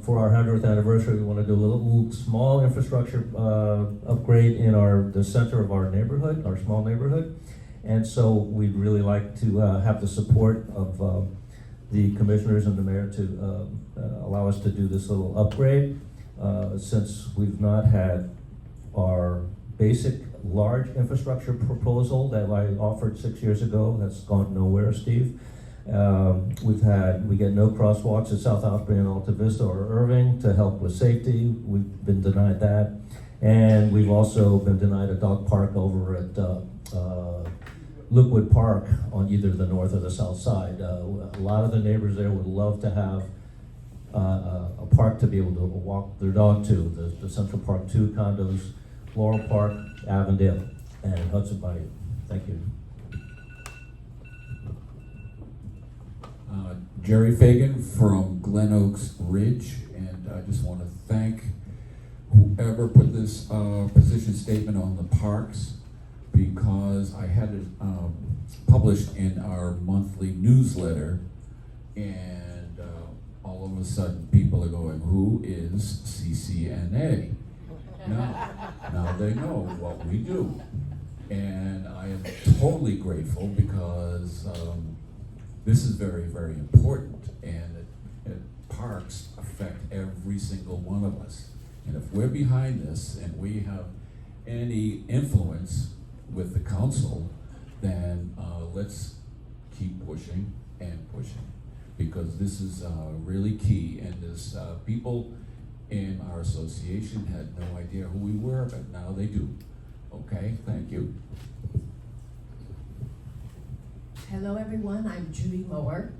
C: For our 100th anniversary, we want to do a little small infrastructure upgrade in the center of our neighborhood, our small neighborhood. And so we'd really like to have the support of the commissioners and the mayor to allow us to do this little upgrade. Since we've not had our basic large infrastructure proposal that I offered 6 years ago, that's gone nowhere, Steve. We get no crosswalks at South Osprey, Alta Vista, or Irving to help with safety. We've been denied that. And we've also been denied a dog park over at Lookwood Park on either the north or the south side. A lot of the neighbors there would love to have a park to be able to walk their dog to. The Central Park 2 condos, Floral Park, Avondale, and Hudson Bayou. Thank you.
G: Jerry Fagan from Glen Oaks Ridge, and I just want to thank whoever put this position statement on the parks, because I had it published in our monthly newsletter, and all of a sudden people are going, who is CCNA? Now they know what we do, and I am totally grateful, because this is very, very important, and parks affect every single one of us. And if we're behind this and we have any influence with the council, then let's keep pushing and pushing, because this is really key, and this people in our association had no idea who we were, but now they do. Okay, thank you.
H: Hello everyone, I'm Judy Moore.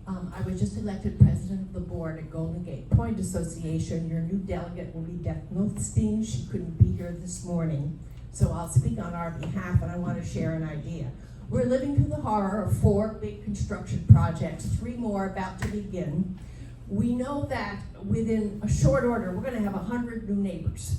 H: I was just elected president of the board at Golden Gate Point Association. Your new delegate will be Beth Nothstein. She couldn't be here this morning, so I'll speak on our behalf, and I want to share an idea. We're living through the horror of 4 big construction projects, 3 more about to begin. We know that within a short order, we're going to have 100 new neighbors.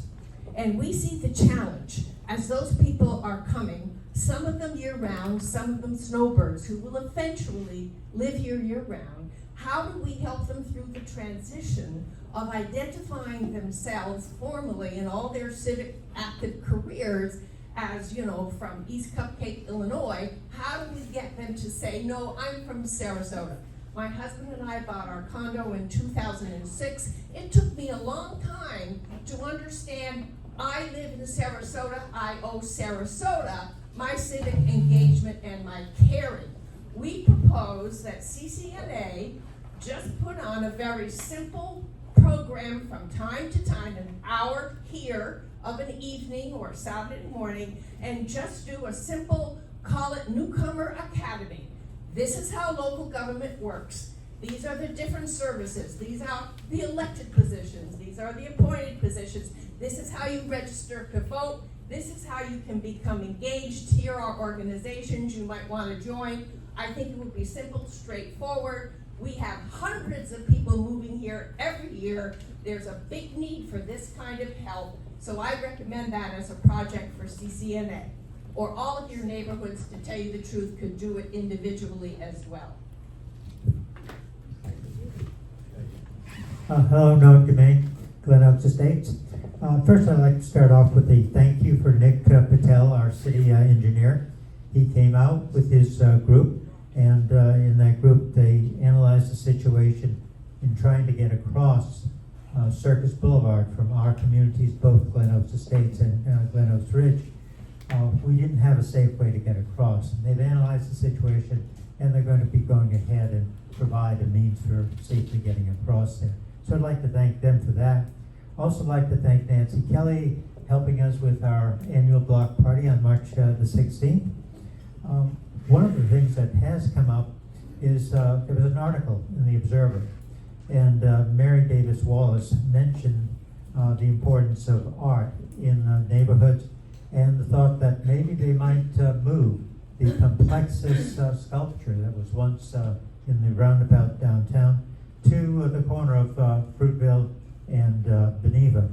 H: And we see the challenge as those people are coming, some of them year-round, some of them snowbirds who will eventually live here year-round. How do we help them through the transition of identifying themselves formally in all their civic active careers as, you know, from East Cupcake, Illinois? How do we get them to say, no, I'm from Sarasota? My husband and I bought our condo in 2006. It took me a long time to understand I live in Sarasota, I owe Sarasota my civic engagement and my caring. We propose that CCNA just put on a very simple program from time to time, an hour here of an evening or Saturday morning, and just do a simple, call it Newcomer Academy. This is how local government works. These are the different services. These are the elected positions. These are the appointed positions. This is how you register to vote. This is how you can become engaged. Here are organizations you might want to join. I think it would be simple, straightforward. We have hundreds of people moving here every year. There's a big need for this kind of help. So I recommend that as a project for CCNA. Or all of your neighborhoods, to tell you the truth, could do it individually as well.
P: Hello, Noah Domain, Glen Oaks Estates. First, I'd like to start off with a thank you for Nick Patel, our city engineer. He came out with his group, and in that group, they analyzed the situation in trying to get across Circus Boulevard from our communities, both Glen Oaks Estates and Glen Oaks Ridge. We didn't have a safe way to get across. And they've analyzed the situation, and they're going to be going ahead and provide a means for safely getting across there. So I'd like to thank them for that. Also like to thank Nancy Kelly, helping us with our annual block party on March the 16th. One of the things that has come up is there was an article in the Observer, and Mary Davis Wallace mentioned the importance of art in neighborhoods, and the thought that maybe they might move the Complexus sculpture that was once in the roundabout downtown to the corner of Fruitville and Beneva.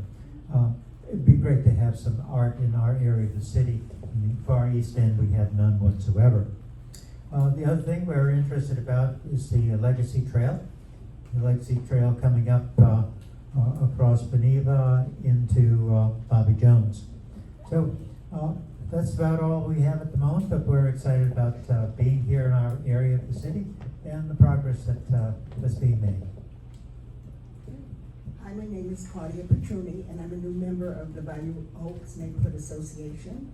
P: It'd be great to have some art in our area of the city. In the Far East End, we have none whatsoever. The other thing we're interested about is the Legacy Trail. The Legacy Trail coming up across Beneva into Bobby Jones. So that's about all we have at the moment, but we're excited about being here in our area of the city and the progress that's being made.
T: Hi, my name is Claudia Petruni, and I'm a new member of the Bayou Oaks Neighborhood Association.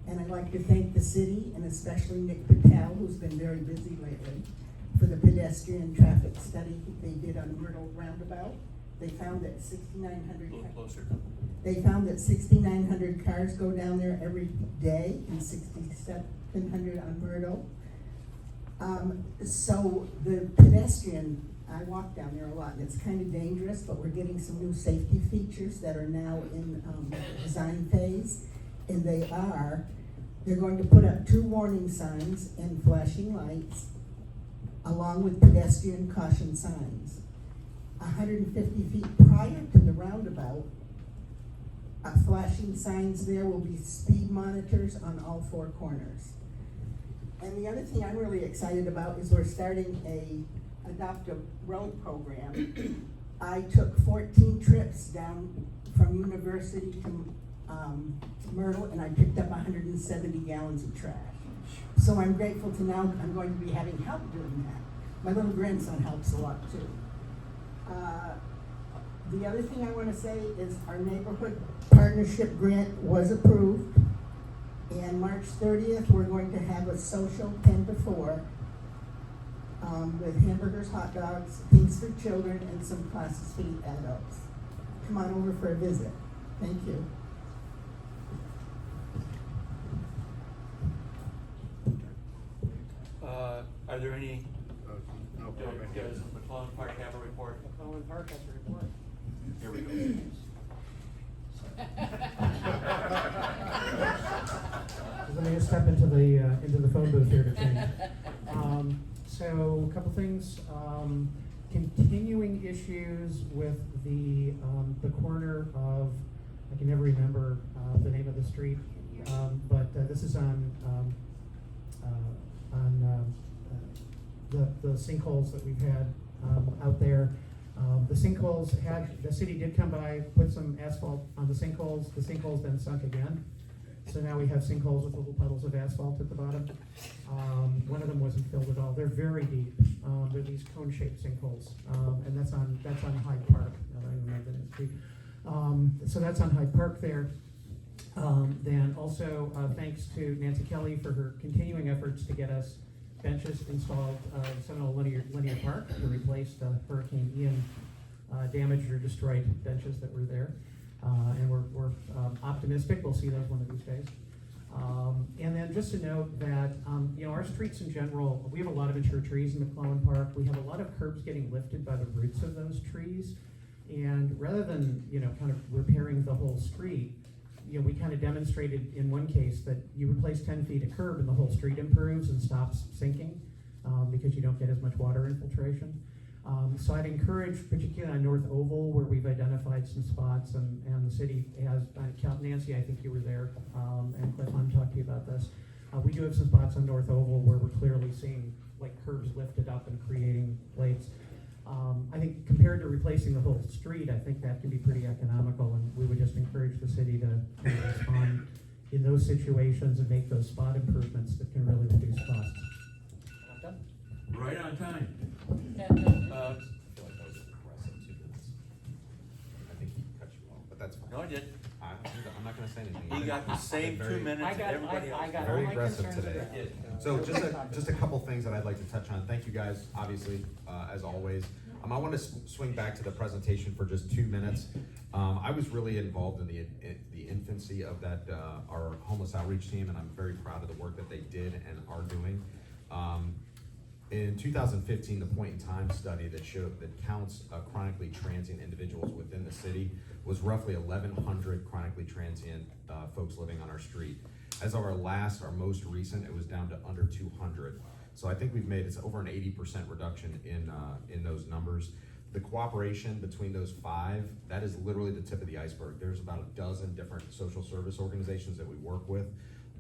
T: And I'd like to thank the city, and especially Nick Patel, who's been very busy lately, for the pedestrian traffic study they did on Myrtle Roundabout. They found that 6,900 cars go down there every day, and 6,700 on Myrtle. So the pedestrian, I walk down there a lot, and it's kind of dangerous, but we're getting some new safety features that are now in design phase, and they're going to put up 2 warning signs and flashing lights, along with pedestrian caution signs. 150 feet prior to the roundabout, flashing signs there will be speed monitors on all 4 corners. And the other thing I'm really excited about is we're starting a Adopt a Road program. I took 14 trips down from University to Myrtle, and I picked up 170 gallons of trash. So I'm grateful to now I'm going to be having help doing that. My little grandson helps a lot too. The other thing I wanna say is our neighborhood partnership grant was approved. And March 30th, we're going to have a social 10 to 4 with hamburgers, hot dogs, things for children, and some classes for the adults. Come on over for a visit. Thank you.
A: Are there any?
D: No
A: Does McClellan Park have a report?
E: McClellan Park has a report.
A: Here we go.
I: Let me just step into the phone booth here to change. So a couple things. Continuing issues with the corner of, I can never remember the name of the street, but this is on the sinkholes that we've had out there. The sinkholes the city did come by, put some asphalt on the sinkholes then sunk again. So now we have sinkholes with little puddles of asphalt at the bottom. One of them wasn't filled at all. They're very deep. They're these cone-shaped sinkholes, and that's on Hyde Park. Now that I remember the street. So that's on Hyde Park there. Then also thanks to Nancy Kelly for her continuing efforts to get us benches installed in Seminole Linear Park to replace the Hurricane Ian damaged or destroyed benches that were there. And we're optimistic we'll see those one of these days. And then just to note that our streets in general, we have a lot of mature trees in McClellan Park. We have a lot of curbs getting lifted by the roots of those trees. And rather than kind of repairing the whole street, we kind of demonstrated in one case that you replace 10 feet of curb and the whole street improves and stops sinking because you don't get as much water infiltration. So I'd encourage, particularly on North Oval, where we've identified some spots, and the city has, Nancy, I think you were there, and Cliff, I'm talking to you about this. We do have some spots on North Oval where we're clearly seeing like curbs lifted up and creating lakes. I think compared to replacing the whole street, I think that can be pretty economical, and we would just encourage the city to respond in those situations and make those spot improvements that can really reduce costs.
A: Right on time.
D: I feel like that was aggressive 2 minutes. I think he cut you off, but that's fine.
A: No, I did.
D: I'm not gonna say anything.
A: He got the same 2 minutes as everybody else.
D: Very aggressive today. So just a couple things that I'd like to touch on. Thank you guys, obviously, as always. I want to swing back to the presentation for just 2 minutes. I was really involved in the infancy of that our homeless outreach team, and I'm very proud of the work that they did and are doing. In 2015, the point in time study that counts chronically transient individuals within the city was roughly 1,100 chronically transient folks living on our street. As of our most recent, it was down to under 200. So I think it's over an 80% reduction in those numbers. The cooperation between those 5, that is literally the tip of the iceberg. There's about a dozen different social service organizations that we work with.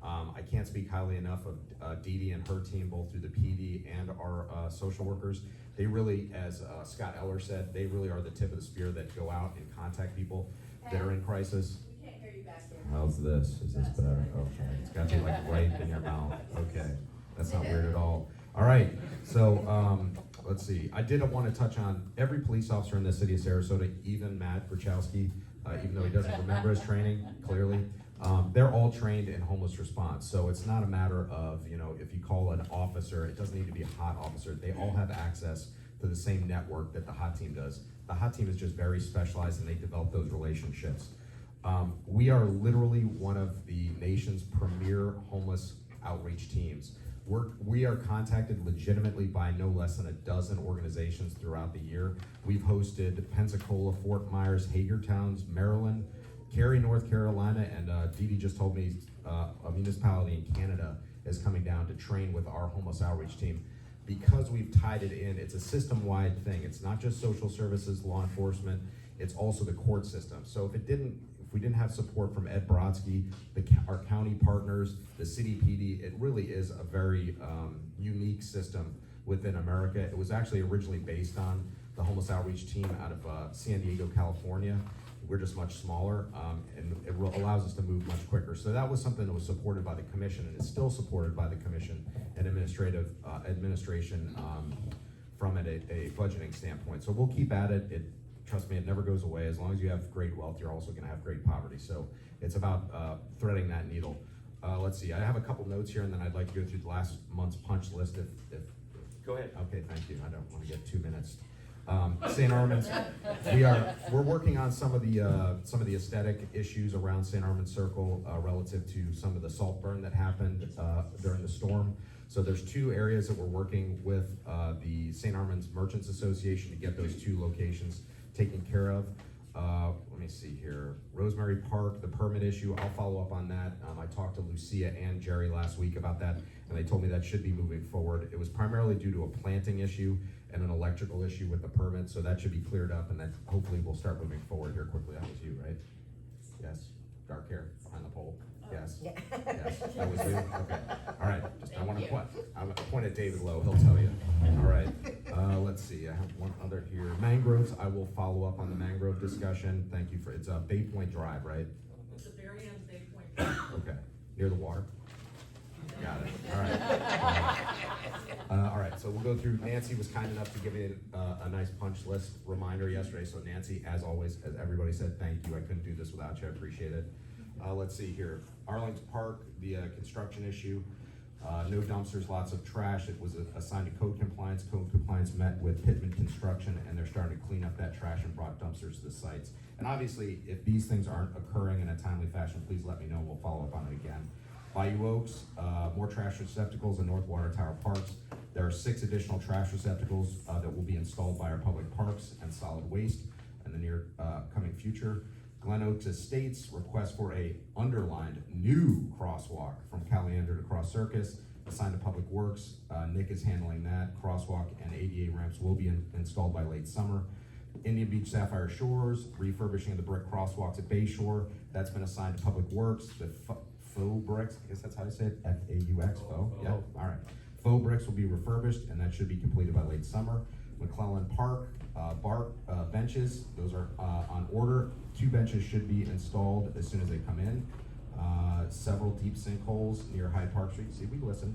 D: I can't speak highly enough of Diedre and her team, both through the PD and our social workers. They really, as Scott Eller said, they really are the tip of the spear that go out and contact people that are in crisis.
H: We can't hear you back there.
D: How's this? Is this better? Okay, it's got to be like right in your mouth. Okay, that's not weird at all. All right, so let's see. I did want to touch on every police officer in the city of Sarasota, even Matt Grochowski, even though he doesn't remember his training, clearly. They're all trained in homeless response, so it's not a matter of, if you call an officer, it doesn't need to be a hot officer. They all have access to the same network that the hot team does. The hot team is just very specialized, and they develop those relationships. We are literally one of the nation's premier homeless outreach teams. We are contacted legitimately by no less than a dozen organizations throughout the year. We've hosted Pensacola, Fort Myers, Hagerstown, Maryland, Cary, North Carolina, and Diedre just told me a municipality in Canada is coming down to train with our homeless outreach team. Because we've tied it in, it's a system-wide thing. It's not just social services, law enforcement, it's also the court system. So if we didn't have support from Ed Brodsky, our county partners, the city PD, it really is a very unique system within America. It was actually originally based on the homeless outreach team out of San Diego, California. We're just much smaller, and it allows us to move much quicker. So that was something that was supported by the commission, and is still supported by the commission and administration from a budgeting standpoint. So we'll keep at it. trust me, it never goes away. As long as you have great wealth, you're also gonna have great poverty. So it's about threading that needle. Let's see, I have a couple notes here, and then I'd like to go through the last month's punch list if
A: Go ahead.
D: Okay, thank you. I don't want to get 2 minutes. St. Armand's, we're working on some of the aesthetic issues around St. Armand's Circle relative to some of the salt burn that happened during the storm. So there's 2 areas that we're working with the St. Armand's Merchants Association to get those 2 locations taken care of. Let me see here. Rosemary Park, the permit issue, I'll follow up on that. I talked to Lucia and Jerry last week about that, and they told me that should be moving forward. It was primarily due to a planting issue and an electrical issue with the permit, so that should be cleared up, and then hopefully we'll start moving forward here quickly. That was you, right? Yes? Dark hair behind the pole? Yes?
E: Yeah.
D: Yes, that was you? Okay. All right, I want to point at David Lowe, he'll tell you. All right, let's see, I have one other here. Mangroves, I will follow up on the mangrove discussion. Thank you for, it's Bay Point Drive, right?
J: It's the very end of Bay Point Drive.
D: Okay, near the water? Got it, all right. All right, so we'll go through, Nancy was kind enough to give me a nice punch list reminder yesterday, so Nancy, as always, as everybody said, thank you, I couldn't do this without you, I appreciate it. Let's see here, Arlington Park, the construction issue, no dumpsters, lots of trash, it was assigned to code compliance met with Pittman Construction, and they're starting to clean up that trash and brought dumpsters to the sites. And obviously, if these things aren't occurring in a timely fashion, please let me know, we'll follow up on it again. Bayou Oaks, more trash receptacles in North Water Tower Parks. There are 6 additional trash receptacles that will be installed by our public parks and solid waste in the near coming future. Glen Oaks Estates request for a underlined new crosswalk from Caliander to Cross Circus, assigned to Public Works. Nick is handling that. Crosswalk and ADA ramps will be installed by late summer. Indian Beach Sapphire Shores, refurbishing the brick crosswalks at Bay Shore. That's been assigned to Public Works. The faux bricks, I guess that's how you say it, F-A-U-X, faux, yeah, all right. Faux bricks will be refurbished, and that should be completed by late summer. McClellan Park, benches, those are on order. 2 benches should be installed as soon as they come in. Several deep sinkholes near Hyde Park Street. See, we listened.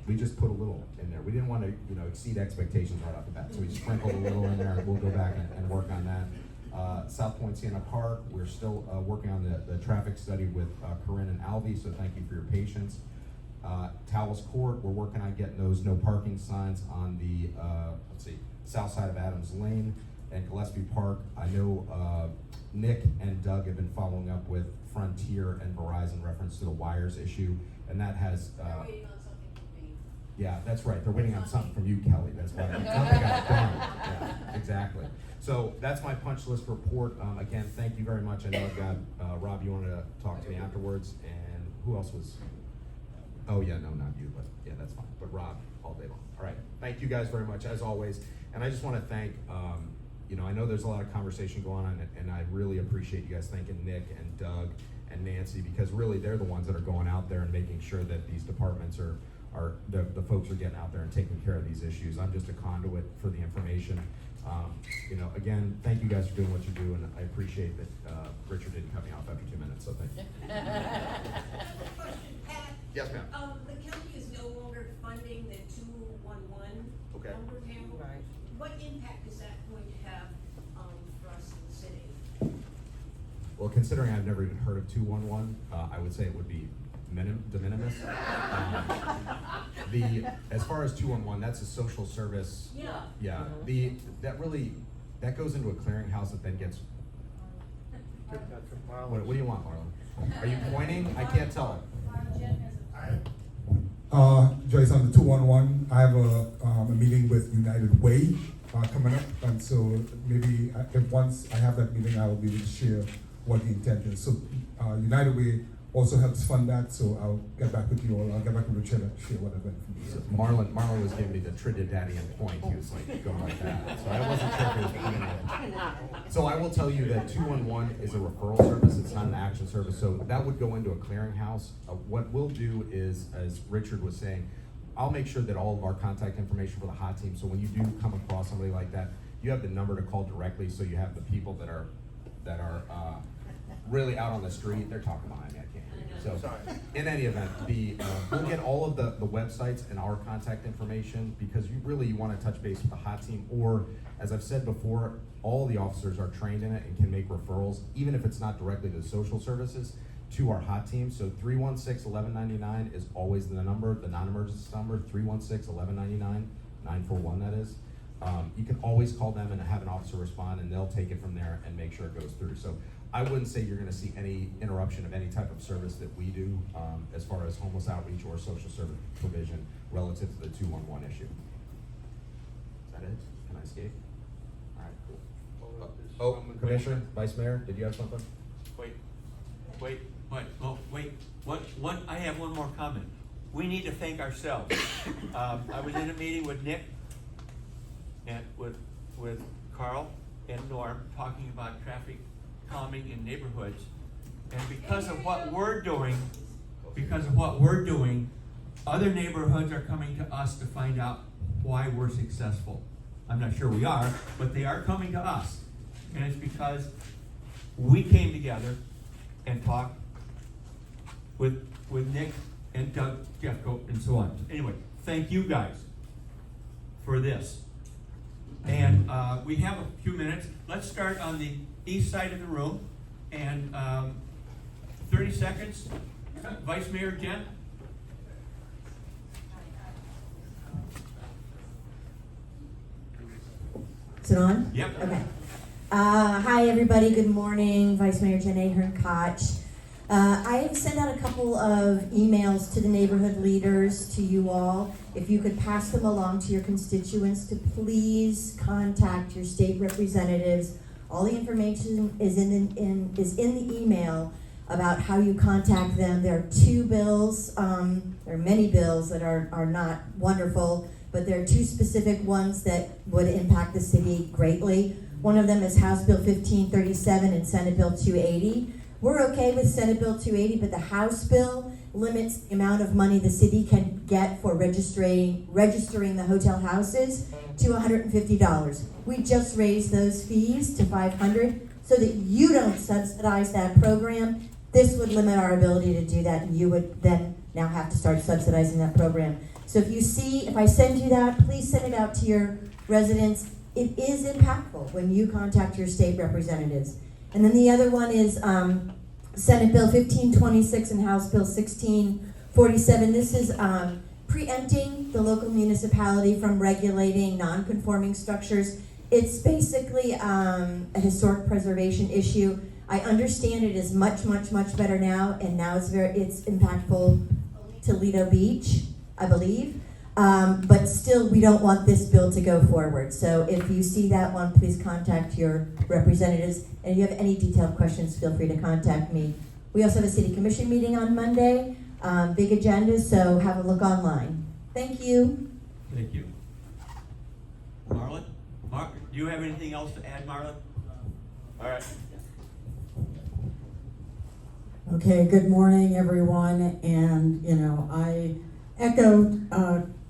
D: We just put a little in there. We didn't want to, exceed expectations right off the bat, so we sprinkled a little in there. We'll go back and work on that. South Point Sienna Park, we're still working on the traffic study with Corinne and Alvy, so thank you for your patience. Taos Court, we're working on getting those no parking signs on the, south side of Adams Lane. And Gillespie Park, I know Nick and Doug have been following up with Frontier and Verizon in reference to the wires issue, and that has...
F: They're waiting on something from me.
D: Yeah, that's right. They're waiting on something from you, Kelly. That's why something got done. Yeah, exactly. So that's my punch list report. Again, thank you very much. I know I've got Rob. You wanted to talk to me afterwards, and who else was? Oh yeah, no, not you, but yeah, that's fine. But Rob, all day long. All right. Thank you guys very much as always, and I just want to thank. I know there's a lot of conversation going on, and I really appreciate you guys thanking Nick and Doug and Nancy, because really they're the ones that are going out there and making sure that these departments are the folks are getting out there and taking care of these issues. I'm just a conduit for the information. Again, thank you guys for doing what you do, and I appreciate that Richard didn't cut me off after 2 minutes, so thank you.
O: Pat?
D: Yes, ma'am.
O: The county is no longer funding the 211
D: Okay.
O: number now.
E: Right.
O: What impact is that going to have for us in the city?
D: Well, considering I've never even heard of 211, I would say it would be de minimis. As far as 211, that's a social service.
O: Yeah.
D: Yeah. That goes into a clearinghouse that then gets. What do you want, Marlon? Are you pointing? I can't tell.
N: Joyce, on the 211, I have a meeting with United Way coming up, and so maybe if once I have that meeting, I will be able to share what the intent is. So United Way also helps fund that, so I'll get back with you all. I'll get back with Richard and share whatever information.
D: So Marlon was giving me the Trinidadian point. He was like going like that. So I wasn't sure if he was pointing at. So I will tell you that 211 is a referral service. It's not an action service. So that would go into a clearinghouse. What we'll do is, as Richard was saying, I'll make sure that all of our contact information for the hot team. So when you do come across somebody like that, you have the number to call directly. So you have the people that are really out on the street, they're talking behind me, I can't hear you. So, in any event, we'll get all of the websites and our contact information, because you want to touch base with the hot team, or, as I've said before, all the officers are trained in it and can make referrals, even if it's not directly to the social services, to our hot team. So 316-1199 is always the number, the non-emergency number, 316-1199, 941 that is. You can always call them and have an officer respond, and they'll take it from there and make sure it goes through. So I wouldn't say you're gonna see any interruption of any type of service that we do as far as homeless outreach or social service provision relative to the 211 issue. Is that it? Can I escape? All right, cool. Oh, Commissioner, Vice Mayor, did you have something?
A: Wait, I have one more comment. We need to thank ourselves. I was in a meeting with Nick and with Carl and Norm talking about traffic calming in neighborhoods. And because of what we're doing, other neighborhoods are coming to us to find out why we're successful. I'm not sure we are, but they are coming to us. And it's because we came together and talked with Nick and Doug, Jeffco, and so on. Anyway, thank you guys for this. And we have a few minutes. Let's start on the east side of the room. And 30 seconds. Vice Mayor Jen.
K: Is it on?
A: Yep.
K: Okay. Hi, everybody. Good morning. Vice Mayor Jone Ahern-Koch. I have sent out a couple of emails to the neighborhood leaders, to you all. If you could pass them along to your constituents to please contact your state representatives. All the information is in the email about how you contact them. There are 2 bills. There are many bills that are not wonderful, but there are 2 specific ones that would impact the city greatly. One of them is House Bill 1537 and Senate Bill 280. We're okay with Senate Bill 280, but the House bill limits the amount of money the city can get for registering the hotel houses to $150. We just raised those fees to $500 so that you don't subsidize that program. This would limit our ability to do that, and you would then now have to start subsidizing that program. So if I send you that, please send it out to your residents. It is impactful when you contact your state representatives. And then the other one is Senate Bill 1526 and House Bill 1647. This is preempting the local municipality from regulating non-conforming structures. It's basically a historic preservation issue. I understand it is much, much, much better now, and now it's impactful to Lido Beach, I believe. But still, we don't want this bill to go forward. So if you see that one, please contact your representatives. And if you have any detailed questions, feel free to contact me. We also have a city commission meeting on Monday, big agenda, so have a look online. Thank you.
A: Thank you. Marlon? Do you have anything else to add, Marlon? All right.
U: Okay, good morning, everyone. And, I echo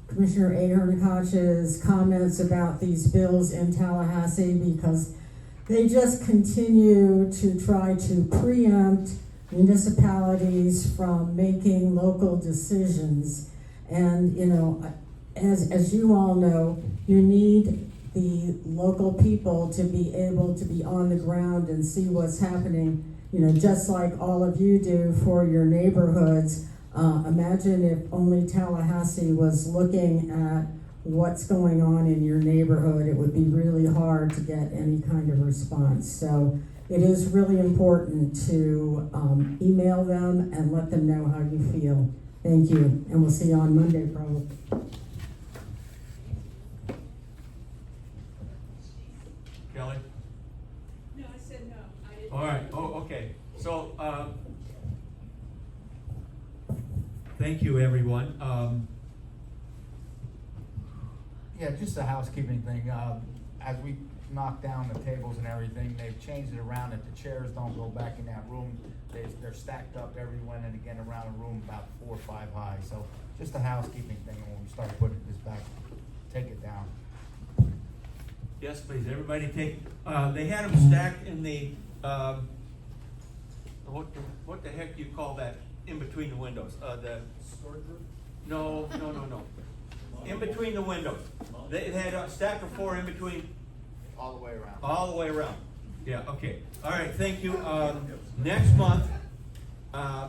U: Commissioner Ahern-Koch's comments about these bills in Tallahassee, because they just continue to try to preempt municipalities from making local decisions. And, as you all know, you need the local people to be able to be on the ground and see what's happening, just like all of you do for your neighborhoods. Imagine if only Tallahassee was looking at what's going on in your neighborhood. It would be really hard to get any kind of response. So it is really important to email them and let them know how you feel. Thank you, and we'll see you on Monday probably.
A: Kelly?
O: No, I said no. I didn't.
A: All right. Oh, okay. So, thank you, everyone.
W: Yeah, just a housekeeping thing. As we knock down the tables and everything, they've changed it around that the chairs don't go back in that room. They're stacked up every one and again around a room about 4 or 5 high. So just a housekeeping thing when we start putting this back, take it down.
A: Yes, please. Everybody take. They had them stacked in the what the heck do you call that in between the windows? The storage room? No. In between the windows. They had a stack of 4 in between.
W: All the way around.
A: All the way around. Yeah, okay. All right, thank you. Next month,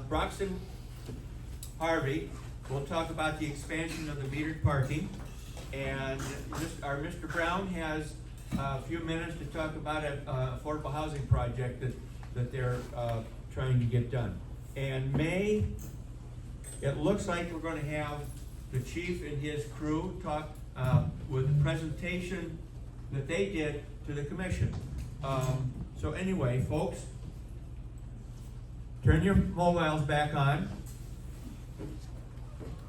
A: Broxton Harvey will talk about the expansion of the metered parking. And our Mr. Brown has a few minutes to talk about an affordable housing project that they're trying to get done. And May, it looks like we're gonna have the chief and his crew talk with the presentation that they did to the commission. So anyway, folks, turn your mobiles back on.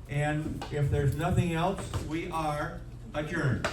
A: And if there's nothing else, we are adjourned.